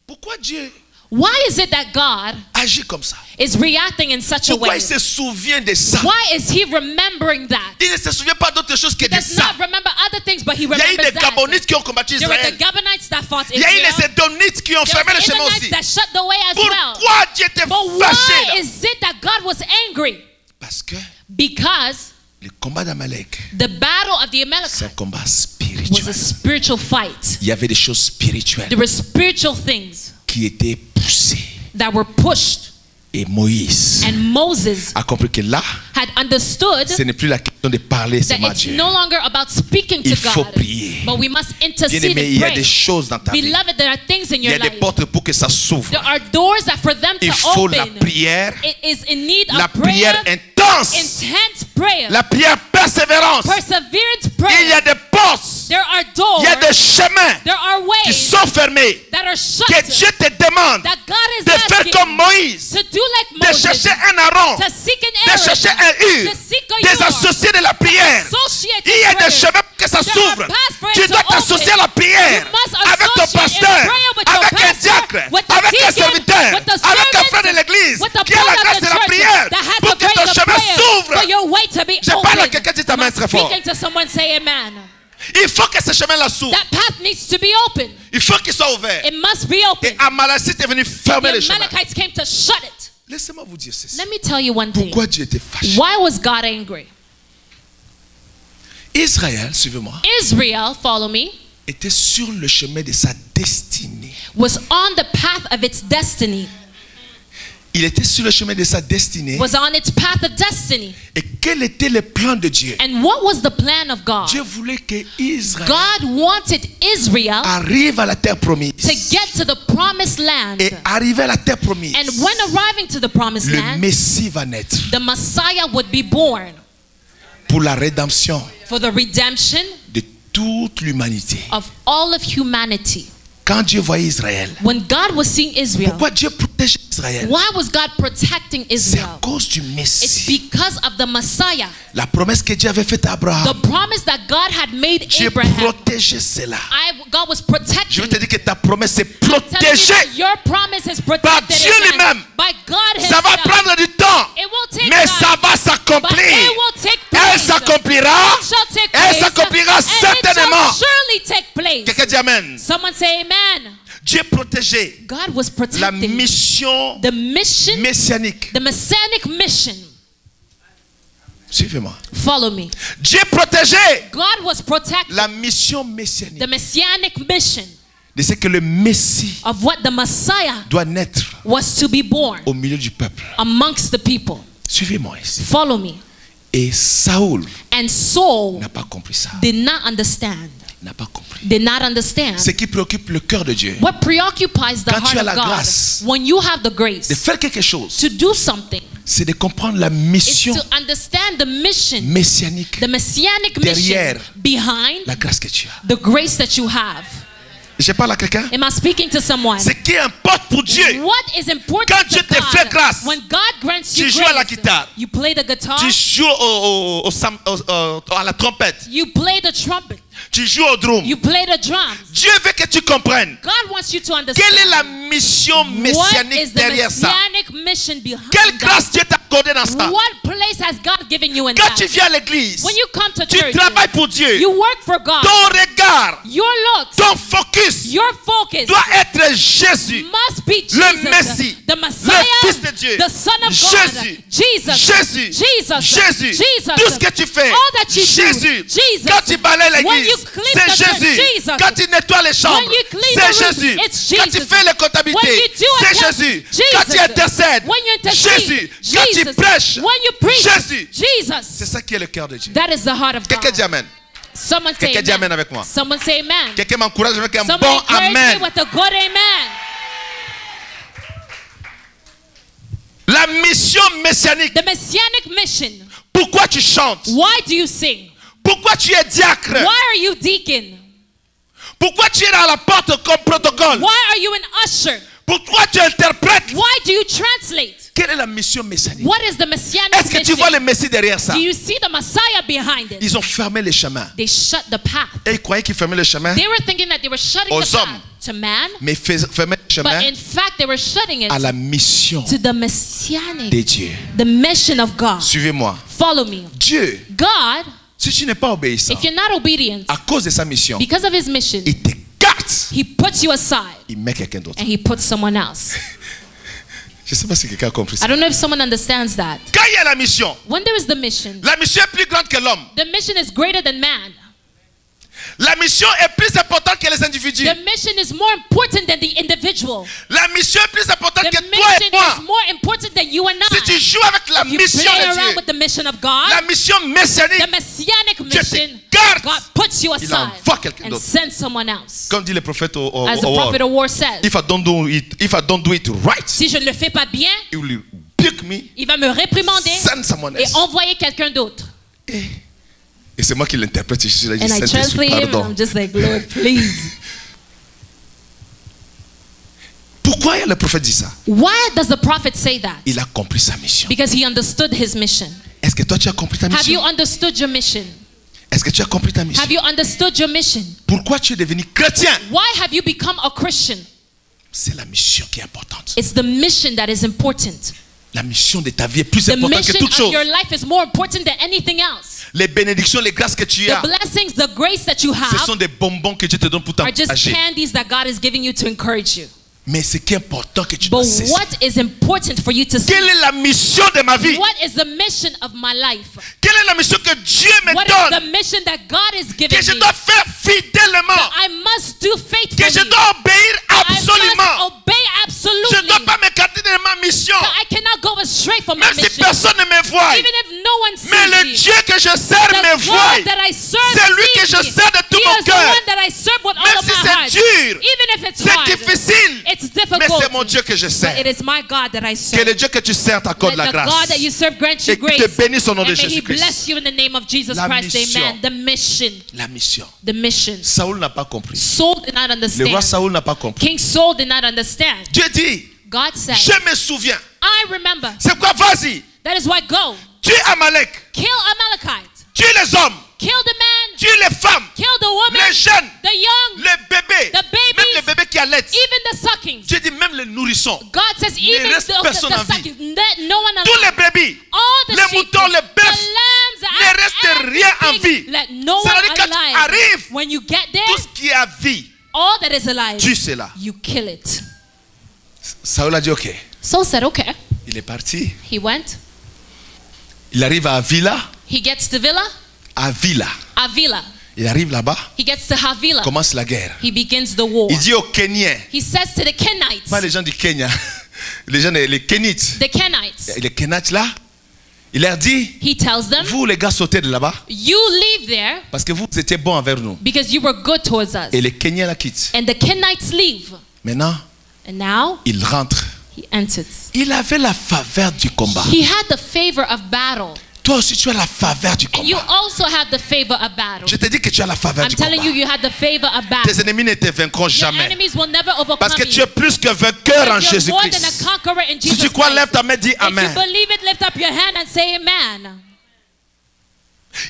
Pourquoi Dieu Why is it that God agit comme ça? is reacting in such a Pourquoi way? il se souvient de ça? Why is he remembering that? Il ne se souvient pas d'autre chose que He de does ça. not remember other things, but he Il y a eu remembers des that. Gabonites qui ont combattu There were Israël. the Gabonites that fought Il y a eu Israel. les Édomites qui ont There fermé were le the chemin Edomites aussi. that shut the way as well. Pourquoi Dieu était But fâché why là? is it that God was angry? Parce que Because le combat d'Amalek, the battle of the c'est Amalekites un combat was a spirituel. spiritual fight. Il y avait des choses spirituelles There were spiritual things qui étaient poussées. that were pushed. Et Moïse And Moses a compris que là, had understood ce n'est plus la question de parler that seulement à it's Dieu. no longer about speaking to Il faut God, prier. but we must intercede Bien-aimé, il and y a pray. des choses dans ta vie. Beloved, there are things in Il y your a des life. portes pour que ça s'ouvre. There are doors that for them to Il faut la open, prière, it is in need la of prayer, prière intense, intense prayer, la prière persévérance. perseverance Il y a prayer. des portes, There are doors, il y a des chemins there are qui ways sont fermés. that are shut, Que Dieu te demande that God is de faire asking comme Moïse, to do like de Moses, chercher un Aaron, to seek de an Aaron, chercher un Hur, to seek a des Ur, associés de la prière. associate Il y a in des prayer. chemins pour que ça There s'ouvre. are paths for it Tu to dois t'associer à la prière You must avec ton associate in pasteur, prayer with your avec un pastor, diacre, with the avec un deacon, serviteur, with the avec un servant, frère de l'église with the qui a la brother of grâce the de la church prière that has pour the que ton grace of chemin prayer s'ouvre. for your way to be Je parle à open. quelqu'un, dis ta main I'm très fort. speaking to someone, say amen. Il faut que ce chemin-là s'ouvre. That path needs to be open. Il faut qu'il soit ouvert. It must be Et open. Amalekite est venu fermer The le chemin. Amalekites came to shut it. Laissez-moi vous dire ceci. Let me tell you one thing. Pourquoi Dieu était fâché? Why was God angry? Israël, suivez-moi, Israel, follow me, était sur le chemin de sa destinée. was on the path of its destiny. Il était sur le chemin de sa destinée. Was on its path of destiny. Et quel était le plan de Dieu? And what was the plan of God? Dieu voulait que Israël God wanted Israel arrive à la terre promise. to get to the promised land. Et arrivé à la terre promise, And when arriving to the promised le land, Messie va naître the Messiah would be born pour la rédemption for the redemption de toute l'humanité. of all of humanity. Quand Dieu voyait Israël, When God was seeing Israel, pourquoi Dieu protège Israël? why was God protecting C'est à Israel? cause du It's Messie. because of the Messiah. La promesse que Dieu avait faite à Abraham, The promise that God had made Dieu Abraham. protégeait cela. God was Je protecting veux te dire que ta promesse est Telling you protégée. that your promise is Par protected Dieu in lui-même. by God Ça va himself. prendre du temps, It will take mais time, ça va but s'accomplir. it will take Elle place. s'accomplira. It shall take Elle place. s'accomplira And certainement. it shall surely take place. Quelqu'un dit Amen. Someone say amen. Dieu protégeait God was la protecting mission the mission, messianique. the messianic mission. Suivez-moi. Follow me. Dieu protégeait God was protecting la mission messianique. the messianic mission De ce que le Messie of what the Messiah doit naître was to be born au milieu du peuple. amongst the people. Suivez-moi ici. Follow me. Et Saoul And Saul n'a pas compris ça. did not understand. N'a pas compris. Did not understand. Ce qui préoccupe le cœur de Dieu, What preoccupies the Quand tu heart as of la God grâce when you have the de grace faire quelque chose, to do something c'est de comprendre la is mission to understand the mission, messianique, the messianic derrière mission behind la grâce que tu as. the grace that you have. Je parle à quelqu'un. Am I speaking to someone? Ce qui importe pour Dieu, What is important Quand to Dieu te God, fait grâce, when God grants tu you joues à la grace, guitare, you play the guitar, tu joues à la trompette, you play the trumpet, tu joues au drum. you play the drums. Dieu veut que tu comprennes God wants you to understand quelle est la mission what messianique is the derrière ça. messianic mission behind Quelle that. grâce Dieu t'a accordé dans ça. What place has God given you in Quand that? tu viens à l'église, When you come to tu church, travailles pour Dieu. you work for God. Ton regard, Your looks, ton focus your focus doit être Jésus, must be Jesus, le Messie, the Messiah, le Fils de Dieu, the Son of God, Jésus, Jesus, Jésus, Jesus, Jésus. Jesus. Tout ce que tu fais, All that you Jésus. do, Jesus. Quand tu balayes When you l'église, clean c'est the church, Jésus. Jesus. Quand tu nettoies les chambres, When you clean c'est the rooms, Jésus. it's Quand tu Jesus. fais les When comptabilités, you do c'est account- Jésus. Jesus. Quand tu intercèdes, When you intercede, Jésus. Quand tu Jesus. prêches, When you preach, Jésus. C'est Jesus. ça qui est le cœur de Dieu. That is the heart of Quelqu'un God. dit Amen. Someone say Quelqu'un dit amen. Amen avec moi. Someone say amen. Quelqu'un m'encourage avec un Someone bon encourage Amen. me with a good amen. La mission messianique. The messianic mission. Pourquoi tu chantes? Why do you sing? Pourquoi tu es diacre? Why are you deacon? Pourquoi tu es à la porte comme protocole? Why are you an usher? Pourquoi tu interprètes? Why do you translate? Quelle est la mission messianique? What is the messianic Est-ce que tu mission? vois le Messie derrière ça? Do you see the Messiah behind it? Ils ont fermé les chemins. They shut the path. Et ils croyaient qu'ils fermaient les chemins, They were thinking that they were shutting Aux the path hommes. to man, mais fermaient les but chemins in fact they were shutting it à la mission to the messianic, de Dieu. the mission of God. Suivez-moi. Follow me. Dieu, God, si tu n'es pas obéissant, if you're not obedient à cause de sa mission, because of his mission, il t'écarte. he puts you aside Il met quelqu'un d'autre. and he puts someone else. Je ne sais pas si quelqu'un a compris ça. I don't know if someone understands that. Quand il y a la mission When there is the mission est plus grande que l'homme. is greater than man. La mission est plus importante que les individus. The mission is more important than the individual. La mission est plus importante The que toi et mission moi. is more important than you and Si tu I. joues avec la If you mission play de around Dieu, with the mission of God, la mission messianique, the messianic mission, t'écarte. God puts you Il aside envoie quelqu'un and d'autre. sends someone else. Comme dit le prophète au As the word, prophet of war says, if I don't do it right, si je ne le fais pas bien, he will rebuke me, il va me réprimander send someone et else. envoyer quelqu'un d'autre. Et c'est moi qui l'interprète. Je suis là, je And dis, I Saint-Esprit, translate him and pardon. I'm just like, Lord, please. Pourquoi le prophète dit ça? Why does the prophet say that? Il a compris sa mission. Because he understood his mission. Est-ce que toi tu as compris ta Have you mission? understood your mission? Est-ce que tu as compris ta mission? Have you understood your mission? Pourquoi tu es devenu chrétien? Why have you become a Christian? C'est la mission qui est importante. It's the mission that is important. La mission de ta vie est plus The importante que mission toute of chose. your life is more important than anything else. Les bénédictions, les grâces que tu The as, blessings, the grace that you ce have sont des bonbons que Dieu te donne pour are just t'encourager. candies that God is giving you to encourage you. Mais ce qui est important que tu dois But saisir. what is important for you to see? Quelle est la mission de ma vie? What is the mission of my life? Quelle est la mission que Dieu me What is donne? the mission that God is giving Que je me? dois faire fidèlement. I must do Que je faithfully. dois obéir I absolument. must obey Je ne absolutely. dois pas m'écarter de ma mission. I cannot go astray from my Même si mission. personne ne me voit. Even if no one sees Mais le me. Dieu que je sers me The voit. God that I serve C'est lui que sees je me. sers de tout He mon is the cœur. one that I serve with all Même of si my c'est heart. dur, Even if it's c'est hard. difficile. It's Mais difficult. c'est mon Dieu que je But sers. it is my God that I Que serve. le Dieu que tu sers t'accorde Let la the God grâce. that you serve grant you Et qu'il grace. te bénisse au nom de And may He Jésus-Christ. bless you in the name of Jesus La Christ. mission. Amen. The mission. La mission. The mission. Saoul n'a pas compris. Saul did not Le roi understand. Saoul n'a pas compris. King Saul did not understand. Dieu dit, God said, je me souviens. I remember. C'est quoi, vas-y. That is why go. Tue Amalek. Kill Amalekite. Tue les hommes. Kill the man. Tue les femmes. Kill the woman. Les jeunes. The young. Les bébés. The babies. Même les bébés qui allaitent. Even the suckings. Dieu dit même les nourrissons. God says even reste the personne en vie. suckings. Let no one Tous alive. les bébés. All the Les sheep, moutons, les the bœufs. lambs, Ne reste rien en vie. Let no Ça one veut dire quand tu alive. arrives, When you get there, tout ce qui est à vie, all that is alive, tue cela. you kill it. Saoul a dit ok. Saul said, okay. Il est parti. He went. Il arrive à Avila. He gets to Villa. Avila. Avila. Il arrive là-bas. He gets to Havila. Commence la guerre. He begins the war. Il dit aux Kenyans. He says to the Kenites. Pas les gens du Kenya. Les gens, les Kénites. The Kenites. Les Kénites là. Il leur dit, He tells them, vous les gars sautez de là-bas. you leave there Parce que vous étiez bons envers nous. because you were good towards us. Et les Kenyans la quittent. And the Kenites leave. Maintenant, And now il rentre. he enters. Il avait la faveur du combat. He had the favor of battle. Toi aussi, tu as la faveur du And you combat. also have the favor of battle. Je te dis que tu as la faveur I'm du telling you, combat. you had the favor of battle. Tes ennemis ne te vaincront Your jamais. enemies will never overcome Parce que you. tu es plus que vainqueur en You're more than a Jésus-Christ. conqueror in Si Jesus tu crois, Christ. lève ta main, dis If you Amen. believe it, lift up your hand and say amen.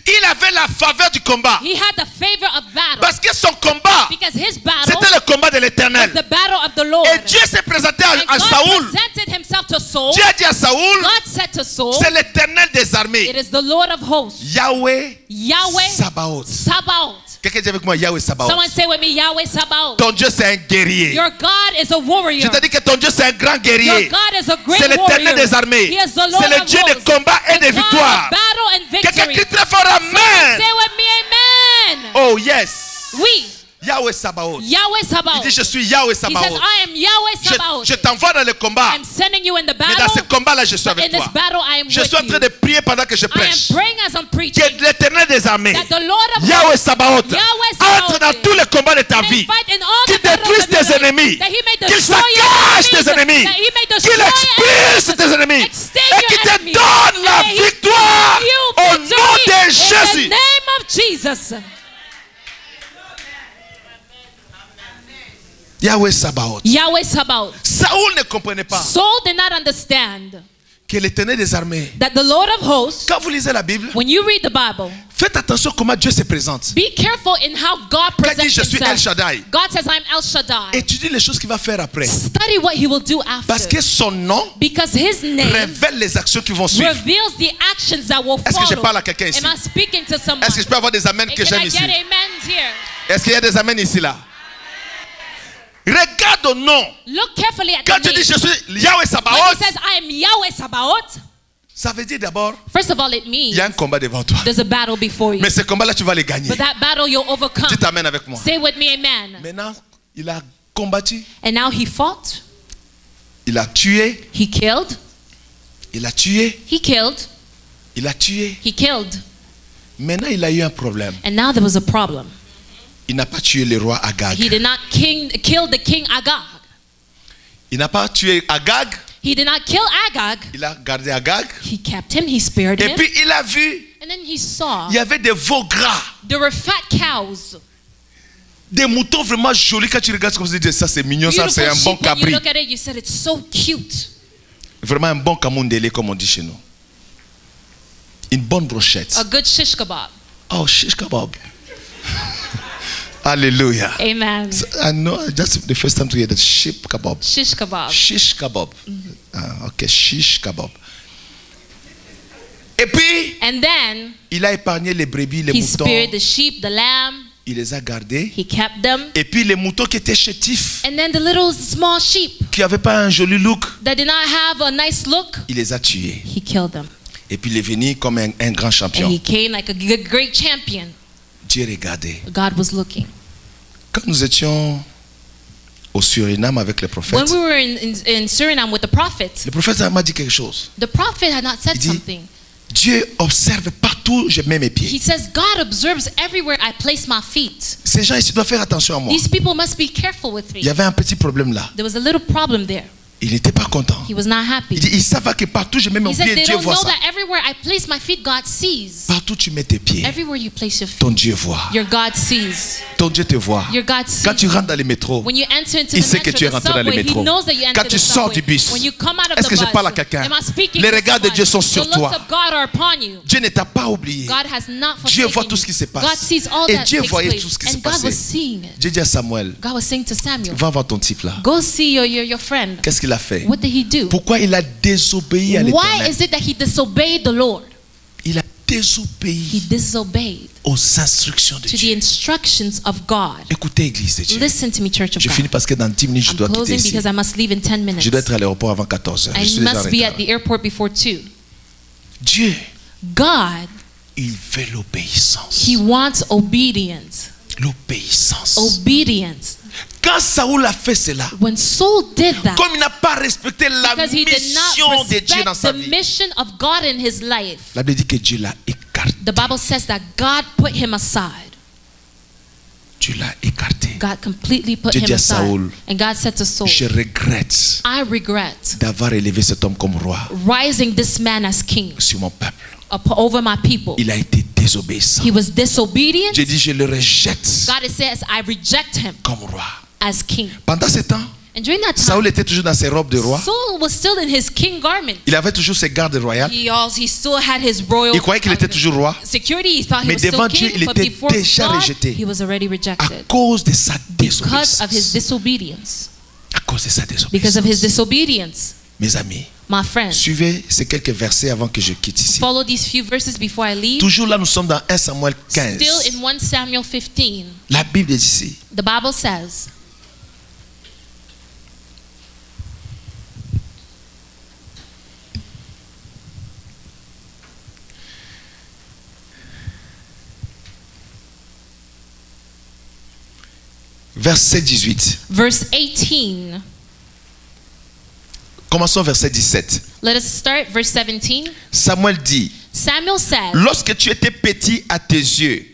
Il avait la faveur du combat. He had the favor of battle. Parce que son combat, Because his battle c'était le combat de was l'éternel. the battle of the Lord. Et Dieu s'est présenté And à God Saoul. presented himself to Saul. Dieu a dit à Saoul, God said to Saul, c'est l'éternel des it armées. is the Lord of hosts. Yahweh Yahweh Sabaoth. Sabaoth. Quelqu'un dit avec moi Yahweh Sabaoth. Someone say with me, Yahweh Sabaoth. Ton Dieu c'est un guerrier. Your God is a warrior. Je te dis que ton Dieu c'est un grand Your guerrier. God is a great C'est l'éternel warrior. des armées. He is the Lord C'est le of Dieu de hosts. combat et The de God victoire. of battle and Quelqu'un victory. crie très fort Amen. Say with me, amen. Oh yes. Oui. Yahweh Sabaoth. Yahweh Il Sabaoth. dit je suis Yahweh He says, Sabaoth. I am Yahweh Sabaoth. Je t'envoie dans le combat. I'm sending you in the Mais dans ce battle. combat-là, je suis But avec in this toi. battle, I am Je with suis en train you. de prier pendant que je I prêche. am praying as I'm preaching. Que l'éternel des armées, That the Lord of Yahweh Sabaoth, Yahweh Sabaoth, entre dans tous les combats de ta may vie. fight in all Qu'il the battles détruise of your tes life. ennemis. That he may Qu'il destroy your saccage tes ennemis. That he may Qu'il destroy your expulse enemies. tes ennemis. Extend Et your qu'il te enemies. donne la And may he victoire give you au nom victory de in Jésus. the name of Jesus. Yahweh Sabaoth. Yahweh Sabaoth. Saoul ne comprenait pas Saul did not understand que l'éternel des armées. that the Lord of hosts, Quand vous lisez la Bible, when you read the Bible, faites attention comment Dieu se présente. be careful in how God Quand il dit presents je suis El himself. Shaddai, God says, I'm El Shaddai. étudie les choses qu'il va faire après. Study what he will do Parce after. que son nom Because his name révèle les actions qui vont suivre. reveals the actions that will Est-ce que je follow. parle à quelqu'un ici? Am I speaking to someone? Est-ce que je peux avoir des amens Hey, que can j'aime I ici? get amens here? Est-ce qu'il y a des amens ici là? Regarde au nom. Look carefully at Quand the tu dis name. je suis Yahweh When he Sabaoth, says, I am Yahweh Sabaoth, ça veut dire d'abord, first of all, it il means y a un combat devant toi. there's a battle before you. Mais ce combat-là, tu vas le gagner. But that battle you'll overcome. Dites amen avec moi. Say with me, amen. Maintenant, il a combattu, And now he fought, il a tué, he killed, il a tué, he killed, il a tué. he killed. Maintenant, il a eu un problème. And now there was a problem. Il n'a pas tué le roi He Agag. did not kill the king Agag. Il n'a pas tué Agag, He did not kill Agag. il a gardé Agag. He kept him, he spared Et him. puis, il a vu, And then he saw il y avait des veaux gras, there were fat cows. des moutons vraiment jolis. Quand tu regardes comme ça, tu dis, ça c'est mignon, ça c'est un Beautiful bon sheep. When you cabri. look at it, you said it's so cute. Vraiment un bon camundélé, comme on dit chez nous. Une bonne brochette. A good shish kebab. Oh, shish kebab. Hallelujah. Amen. So, I know that's the first time to hear that. Sheep kebab. Shish kebab. Shish kebab. Ok, shish kebab. Et puis, And then il a épargné les brebis, les he moutons. spared the sheep, the lamb. Il les a gardés. He kept them. Et puis les moutons qui étaient chétifs, And then the little small sheep qui n'avaient pas un joli look, that did not have a nice look, il les a tués. he killed them. Et puis il est venu comme un grand And champion. he came like a great champion. Dieu regardait. God was looking. Quand nous étions au Suriname avec les prophètes, When we were in Suriname with the prophet, le prophète m'a dit quelque chose. the prophet had not said Il dit, something. Dieu observe partout où je mets mes pieds. He says, God observes everywhere I place my feet. Ces gens ici doivent faire attention à moi. These people must be careful with Il y me. avait un petit problème là. There was a little problem there. Il n'était pas content. He was not happy. Il dit, ils savent que partout où je mets mon He says pied, they Dieu don't voit know ça. that everywhere I place my feet, God sees. Partout où tu mets tes pieds, Everywhere you place your feet, ton Dieu voit. your God sees. Ton Dieu te voit. Your God Quand tu sees. rentres dans les métros, When you enter into il the sait que tu es metro, the rentré dans les subway, he métros. knows that you Quand enter tu the sors du subway. bus, When you come out of est-ce the que je bus, parle à quelqu'un? am I speaking Les to regards de someone? Dieu sont The sur looks toi. of God are upon you. Dieu ne t'a pas oublié. God has not Dieu voit forsaken tout ce qui se you. passe. God sees all Et that Dieu takes voyait tout ce qui place. se And God was passait. seeing it. Dieu dit à Samuel, God was saying to Samuel, va voir ton type là. go see your friend. Qu'est-ce qu'il a fait? What did he do? Pourquoi il a désobéi à Why l'Éternel? is it that he disobeyed the Lord? Il a He désobéi disobeyed aux instructions de to the Dieu. instructions of God. Écoutez, Église de Dieu. Listen to me, Church of Je finis God. parce que dans 10 minutes, je I'm dois quitter closing ici. because I must leave in 10 minutes. Je dois être à l'aéroport avant 14h. Je I suis déjà en must be at retard. the airport before 2. Dieu, God, il veut l'obéissance. he wants obedience. L'obéissance. Obedience. Quand Saoul a fait cela, When Saul did that, comme il n'a pas respecté la because he did mission not de Dieu dans respect sa the vie, mission of God in his life, la Bible dit que Dieu l'a écarté. the Bible says that God put him aside. Dieu l'a écarté. God completely put Dieu him dit à aside. Saul, And God said to Saul, je regrette I regret d'avoir élevé cet homme comme roi rising this man as king sur mon peuple. over my people. Il a été désobéissant. He was disobedient. J'ai dit, je le rejette God says, I reject him comme roi. as king. Pendant ce temps, And during that time, Saoul était toujours dans ses robes de roi. Saul was still in his king garment. Il avait toujours ses gardes royales. He still had his royal Il croyait qu'il était toujours roi. security. He thought he Mais was still devant Dieu, king, il but était before déjà God, rejeté. he was already À rejected cause de sa because of his désobéissance. disobedience. À cause de sa Because of his désobéissance. disobedience, Mes amis, my friends. suivez ces quelques versets avant que je quitte ici. Follow these few verses before I leave. Toujours là, nous sommes dans 1 Samuel 15. Still in 1 Samuel 15, La Bible est ici. the Bible says, Verset 18. verse 18. Commençons verset 17. Let us start verse 17. Samuel dit, Samuel said, lorsque tu étais petit à tes yeux,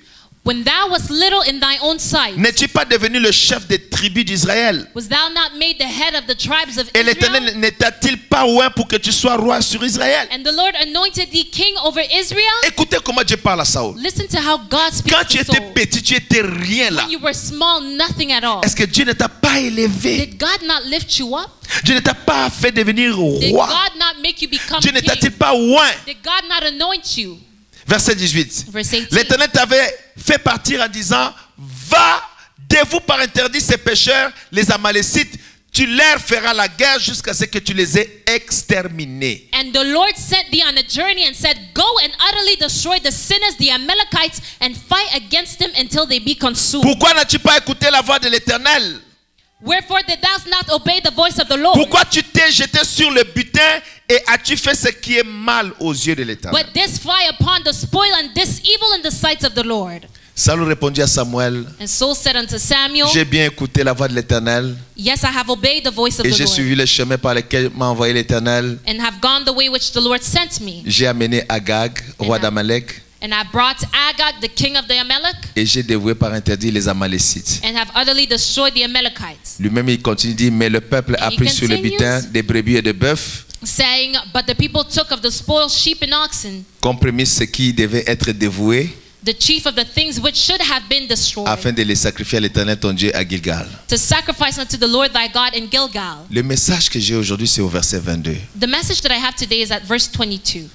when thou wast little in thy own sight, n'es-tu pas devenu le chef des tribus d'Israël? was thou not made the head of the tribes of Et Israel? l'Éternel ne t'a-t-il pas oint pour que tu sois roi sur Israël? And the Lord anointed thee king over Israel? Écoutez comment Dieu parle à Saoul. Listen to how God speaks Quand tu to étais Saul. petit, tu étais rien là. When you were small, nothing at all. Est-ce que Dieu ne t'a pas élevé? Did God not lift you up? Dieu ne t'a pas fait devenir Did roi? God not make you become Dieu ne king? t'a-t-il pas oint? Did God not anoint you? Verset 18. Verse 18. L'Éternel t'avait fait partir en disant, va, dévoue par interdit ces pécheurs, les Amalécites, tu leur feras la guerre jusqu'à ce que tu les aies exterminés. And the Lord sent thee on a journey and said, go and utterly destroy the sinners, the Amalekites, and fight against them until they be consumed. Pourquoi n'as-tu pas écouté la voix de l'Éternel? Wherefore did thou not obey the voice of the Lord? Pourquoi tu t'es jeté sur le butin et as-tu fait ce qui est mal aux yeux de l'Éternel? But this fly upon the spoil and this evil in the sights of the Lord. Saül répondit à Samuel, And Saul said unto Samuel, j'ai bien écouté la voix de l'Éternel yes, I have obeyed the voice of et the j'ai Lord, suivi le chemin par lequel m'a envoyé l'Éternel. and have gone the way which the Lord sent me. J'ai amené Agag, roi Amen. d'Amalek, And I brought Agag, the king of the Amalek, et j'ai dévoué par interdit les Amalécites. and have utterly destroyed the Amalekites. Lui-même il continue, dit, mais le peuple a He pris sur le continues. butin des brebis et des bœufs, Saying, but the people took of the spoiled sheep and oxen, compromis ce qui devait être dévoué, the chief of the things which should have been destroyed, afin de les sacrifier à l'Éternel ton Dieu à Gilgal. to sacrifice unto the Lord thy God in Gilgal. Le message que j'ai aujourd'hui, c'est au verset 22. The message that I have today is at verse 22.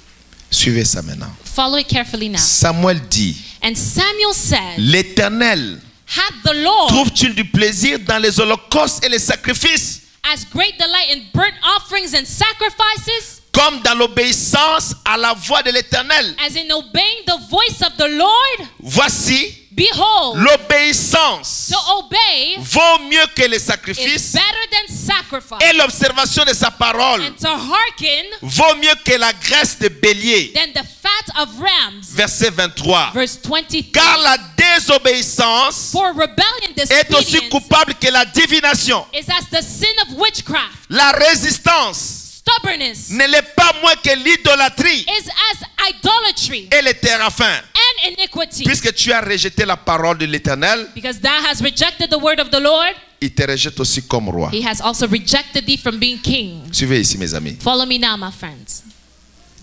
Suivez ça maintenant. Follow it carefully now. Samuel dit, And Samuel said, l'Éternel Hath the Lord trouve-t-il du plaisir dans les holocaustes et les sacrifices, as great delight in burnt offerings and sacrifices, comme dans l'obéissance à la voix de l'Éternel? as in obeying the voice of the Lord? Voici, Behold, l'obéissance to obey vaut mieux que les is sacrifices, better than sacrifice, et l'observation de sa parole and to hearken vaut mieux que la graisse de bélier. than the fat of rams. Verset 23. Verse 23. Car la désobéissance For rebellion, est aussi disobedience coupable que la divination. is as the sin of witchcraft. La résistance Stubbornness ne l'est pas moins que l'idolâtrie is as idolatry et les téraphins. and iniquity. Puisque tu as rejeté la parole de l'Éternel, Because thou hast rejected the word of the Lord, il te rejette aussi comme roi. he has also rejected thee from being king. Suivez ici, mes amis. Follow me now, my friends.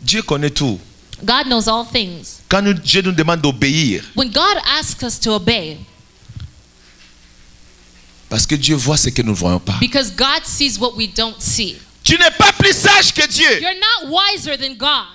Dieu connaît tout. God knows all things. Quand Dieu nous demande d'obéir, When God asks us to obey, parce que Dieu voit ce que nous ne voyons pas. because God sees what we don't see. Tu n'es pas plus sage que Dieu. You're not wiser than God.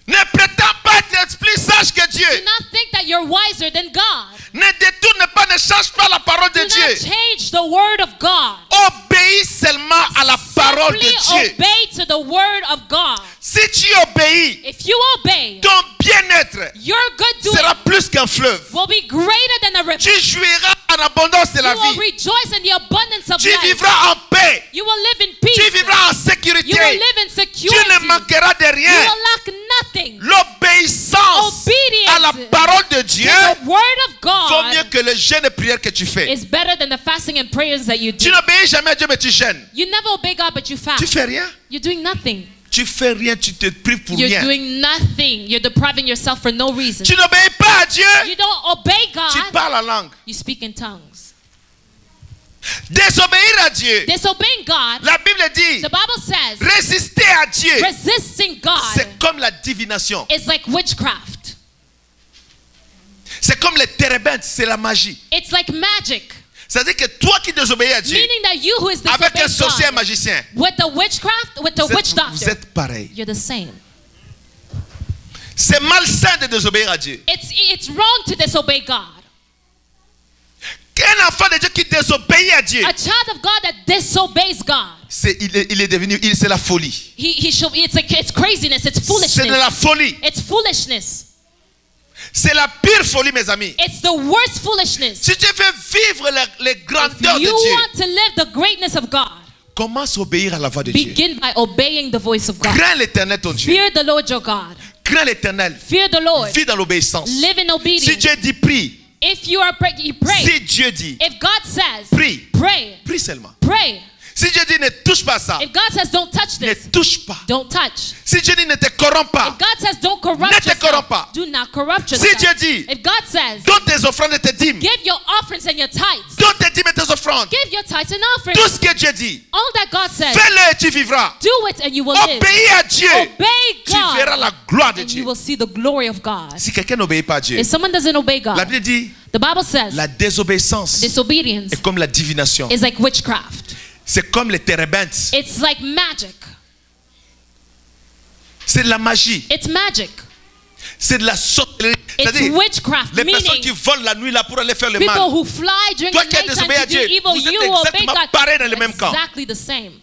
Ne prétends pas être plus sage que Do Dieu. not think that you're wiser than God. Ne détourne pas, ne change pas la parole de Do not Dieu. change the word of God. Obéis seulement à la parole de Simply Dieu. obey to the word of God. Si tu obéis, If you obey, ton bien-être your good doing sera plus qu'un fleuve. will be greater than a river. Tu jouiras en abondance de la You will vie. rejoice in the abundance of Tu life. vivras en paix. You will live in Tu peace. vivras en You will sécurité. live in Tu security. ne manqueras de You rien. will lack nothing. L'obéissance Obedience à la parole de Dieu The word of vaut mieux God que le jeûne et prière que tu fais. is better than the fasting and prayers that you Tu do. n'obéis jamais à Dieu, mais tu jeûnes. You never obey God, but you Tu fast. fais rien. You're doing nothing. Tu fais rien, tu te prives pour You're rien. doing nothing. You're depriving yourself for no reason. Tu n'obéis pas à Dieu. You don't obey Tu God. parles la langue. You speak in tongues. Désobéir à Dieu. Disobeying God, La Bible dit, the Bible says, résister à Dieu, resisting God c'est comme la divination. is like witchcraft. C'est comme les térébintes, c'est la magie. It's like magic. C'est-à-dire que toi qui désobéis à Dieu, Meaning that you who is avec un disobeying sorcier et un God, magicien, with the witchcraft, with the witch vous doctor, êtes pareil. you're the same. C'est malsain de désobéir à Dieu. It's wrong to disobey God. Un enfant de Dieu qui désobéit à Dieu, A child of God that disobeys God, il est devenu, c'est la folie. it's craziness, it's C'est de foolishness. la folie. It's foolishness. C'est la pire folie, mes amis. It's the worst foolishness. Si tu veux vivre les If grandeurs de you Dieu, want to live the greatness of God, commence à obéir à la voix de Dieu. begin by obeying the voice of God. Crains l'Éternel, ton Dieu. Fear the Lord your God. Crains l'Éternel. Fear the Lord. Vis dans l'obéissance. Live in Si obedience. Dieu dit prie, If you are praying, you pray. si Dieu dit If God says, prie, pray, prie seulement. pray. Si Dieu dit ne touche pas ça, If God says don't touch ne this, touche pas. don't touch. Si Dieu dit ne te corromps pas, If God says don't corrupt Ne te yourself, corromps pas. do not corrupt si yourself. Dieu dit If God says donne tes offrandes et tes dîmes, give your offerings and your tithes, donne tes dîmes et tes offrandes, give your tithes and tout offerings, ce que Dieu dit, all that God says, fais-le et tu vivras. do it and you will live. Obéis à Dieu, Obey tu verras God la gloire de and you Dieu. will see the glory of God. Si quelqu'un n'obéit pas à Dieu, If someone doesn't obey la God, Bible dit the Bible says la désobéissance disobedience est comme la divination. is like witchcraft. C'est comme les térébintes. It's like magic. C'est de la magie. It's magic. C'est de la sorcellerie. It's C'est-à-dire, witchcraft, les personnes qui meaning volent la nuit là pour aller faire le people mal. who fly during Toi the qui as night time désobéi à to do Dieu, evil, vous you êtes obey exactement God. pareil dans le même camp. Exactly the same.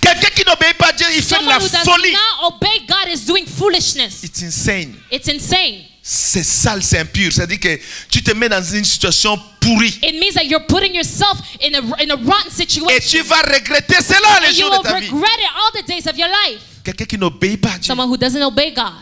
Quelqu'un qui n'obéit pas à Dieu, il fait de Someone la who does folie. not obey God is doing foolishness. It's insane. It's insane. C'est sale, c'est impur. C'est-à-dire que tu te mets dans une situation pourrie. It means that you're putting yourself in a rotten Et situation. tu vas regretter cela les And you jours will de ta vie. regret it all the days of your life. Quelqu'un qui n'obéit pas à Dieu. Someone who doesn't obey God.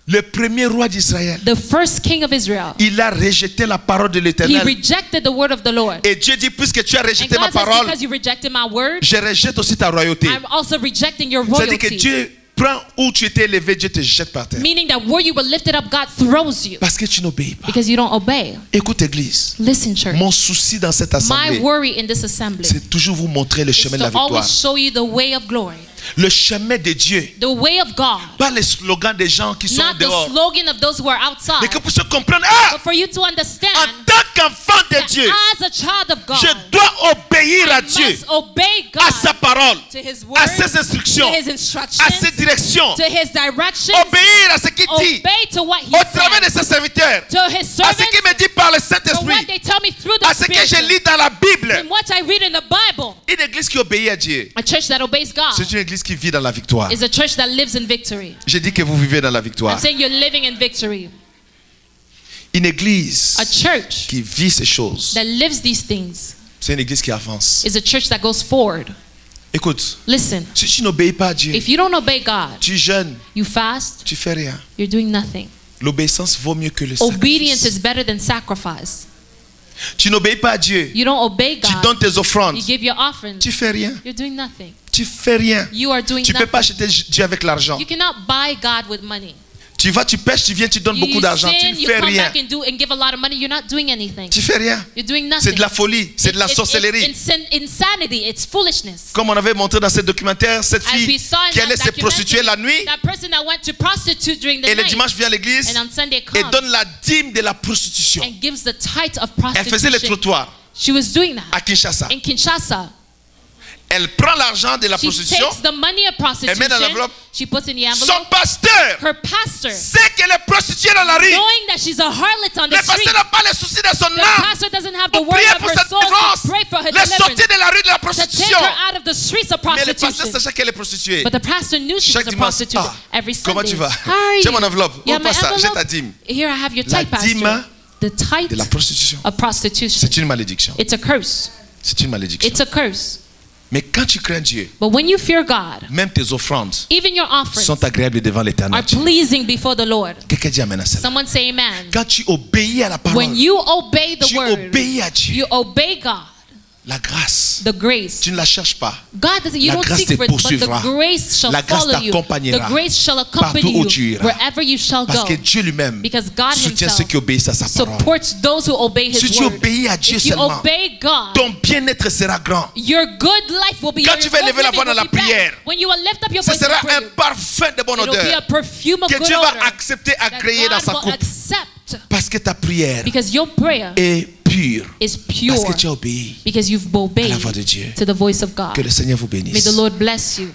Le premier roi d'Israël, The first king of Israel. il a rejeté la parole de He l'Éternel. rejected the word of the Lord. Et Dieu dit, puisque tu as And rejeté ma God says, parole, because you rejected my word, je rejette aussi ta royauté. I'm also rejecting your C'est-à-dire que royalty. Dieu prend où tu étais élevé, Dieu te jette par terre. Meaning that where you were lifted up, God throws you. Parce que tu n'obéis pas. Because you don't obey. Écoute, Église. Listen, church. Mon souci dans cette My assemblée, worry in this assembly c'est toujours vous montrer le is chemin de la to always victoire. show you the way of glory. Le chemin de Dieu. The way of God. Pas les slogans des gens qui sont Not the dehors. slogan of those who are outside. Mais que pour se comprendre, ah, But for you to en understand tant qu'enfant de that Dieu, as a child of God, je dois obéir obéir à Dieu, must obey à God sa parole, to His à word, ses instructions, to His instructions, à ses directions. to His directions. Obéir à ce qu'il dit Obey to what He au travers de said, ses serviteurs, to His à ce servants, qu'il me dit par le to Saint-Esprit, what they tell me through the à ce que je Spirit, lis dans la Bible. and what I read in the Bible. Une église qui obéit à Dieu, A church that obeys God c'est une église qui vit dans la victoire. is a church that lives in victory. J'ai dit que vous vivez dans la victoire. I'm saying you're living in victory. Une église A church qui vit ces choses, that lives these things c'est une église qui avance. is a church that goes forward. Écoute, Listen, si tu n'obéis pas à Dieu, if you don't obey God, tu jeûnes, you fast, tu fais rien. you're doing nothing. L'obéissance vaut mieux que le Obedience sacrifice. is better than sacrifice. Tu n'obéis pas à Dieu, You don't obey tu God, donnes tes offrandes, you give your offerings, tu fais rien. you're doing nothing. Tu fais rien. You are doing Tu peux pas nothing. acheter Dieu avec l'argent. You cannot buy God with money. Tu vas, tu pêches, tu viens, tu donnes beaucoup d'argent, tu sin, ne you fais come rien. back and give a lot of money, you're not doing anything. Tu fais rien. You're doing nothing. C'est de la folie, c'est de la sorcellerie. It's insanity, it's foolishness. Comme on avait montré dans ce documentaire, cette As we fille saw in qui allait that se prostituer la nuit that person that went to prostitute during the et le night dimanche vient à l'église and on Sunday et comes donne la dîme de la prostitution. and gives the tithe of Elle faisait les prostitution. trottoirs She was doing à that Kinshasa. in Kinshasa. Elle prend l'argent de la She prostitution. takes the money of prostitution, met dans l'enveloppe. she puts in the Son envelope. pasteur Her pastor, sait qu'elle est prostituée dans la rue. knowing that she's a harlot on the Le street, pasteur n'a pas les soucis de son the âme. pastor doesn't have the Pour word prier of pour her sa soul délivrance. to pray for her Les sortir deliverance, de la rue de la to take prostitution. her out of the streets of Mais le pasteur prostitution. sachait qu'elle est prostituée. But the pastor knew she Chaque was a dimanche, prostitute. Every Sunday. comment tu vas? How are J'ai you? mon enveloppe. Yeah, Oh, my pas ça, j'ai envelope. ta dîme. Here I have your La tithe, dîme pastor. The tithe de la prostitution. of prostitution. C'est une malédiction. It's a curse. C'est une malédiction. It's a curse. Mais quand tu crains Dieu, But when you fear God, même tes offrandes even your offerings sont agréables devant l'Éternel. are pleasing before the Lord. Quelqu'un dit amen à cela. Someone say amen. Quand tu obéis à la parole, When you obey the tu word, obéis à Dieu. you obey God, La grâce, the grace. tu ne la cherches pas. God doesn't, you La don't grâce seek te for it, but the poursuivra. grace shall La grâce follow you. t'accompagnera The grace shall partout accompany où you tu iras. wherever you shall Parce go. que Dieu lui-même Because God soutient himself ceux qui obéissent à sa parole. supports those who obey His Si tu word. obéis à Dieu If you seulement, obey God, ton bien-être sera grand. your good life will be Quand your tu vas good lever la living voix dans will la be better. prière, When you will lift up your Ce voice in sera prayer, un parfum de bonne it'll be a odeur perfume of que good Dieu odor va accepter à that créer dans God sa will coupe. accept Parce que ta prière because your prayer est pure. is pure Parce que tu as obéi because you've à obeyed la voix de Dieu. to the voice of God. Que le Seigneur vous May bénisse. the Lord bless you.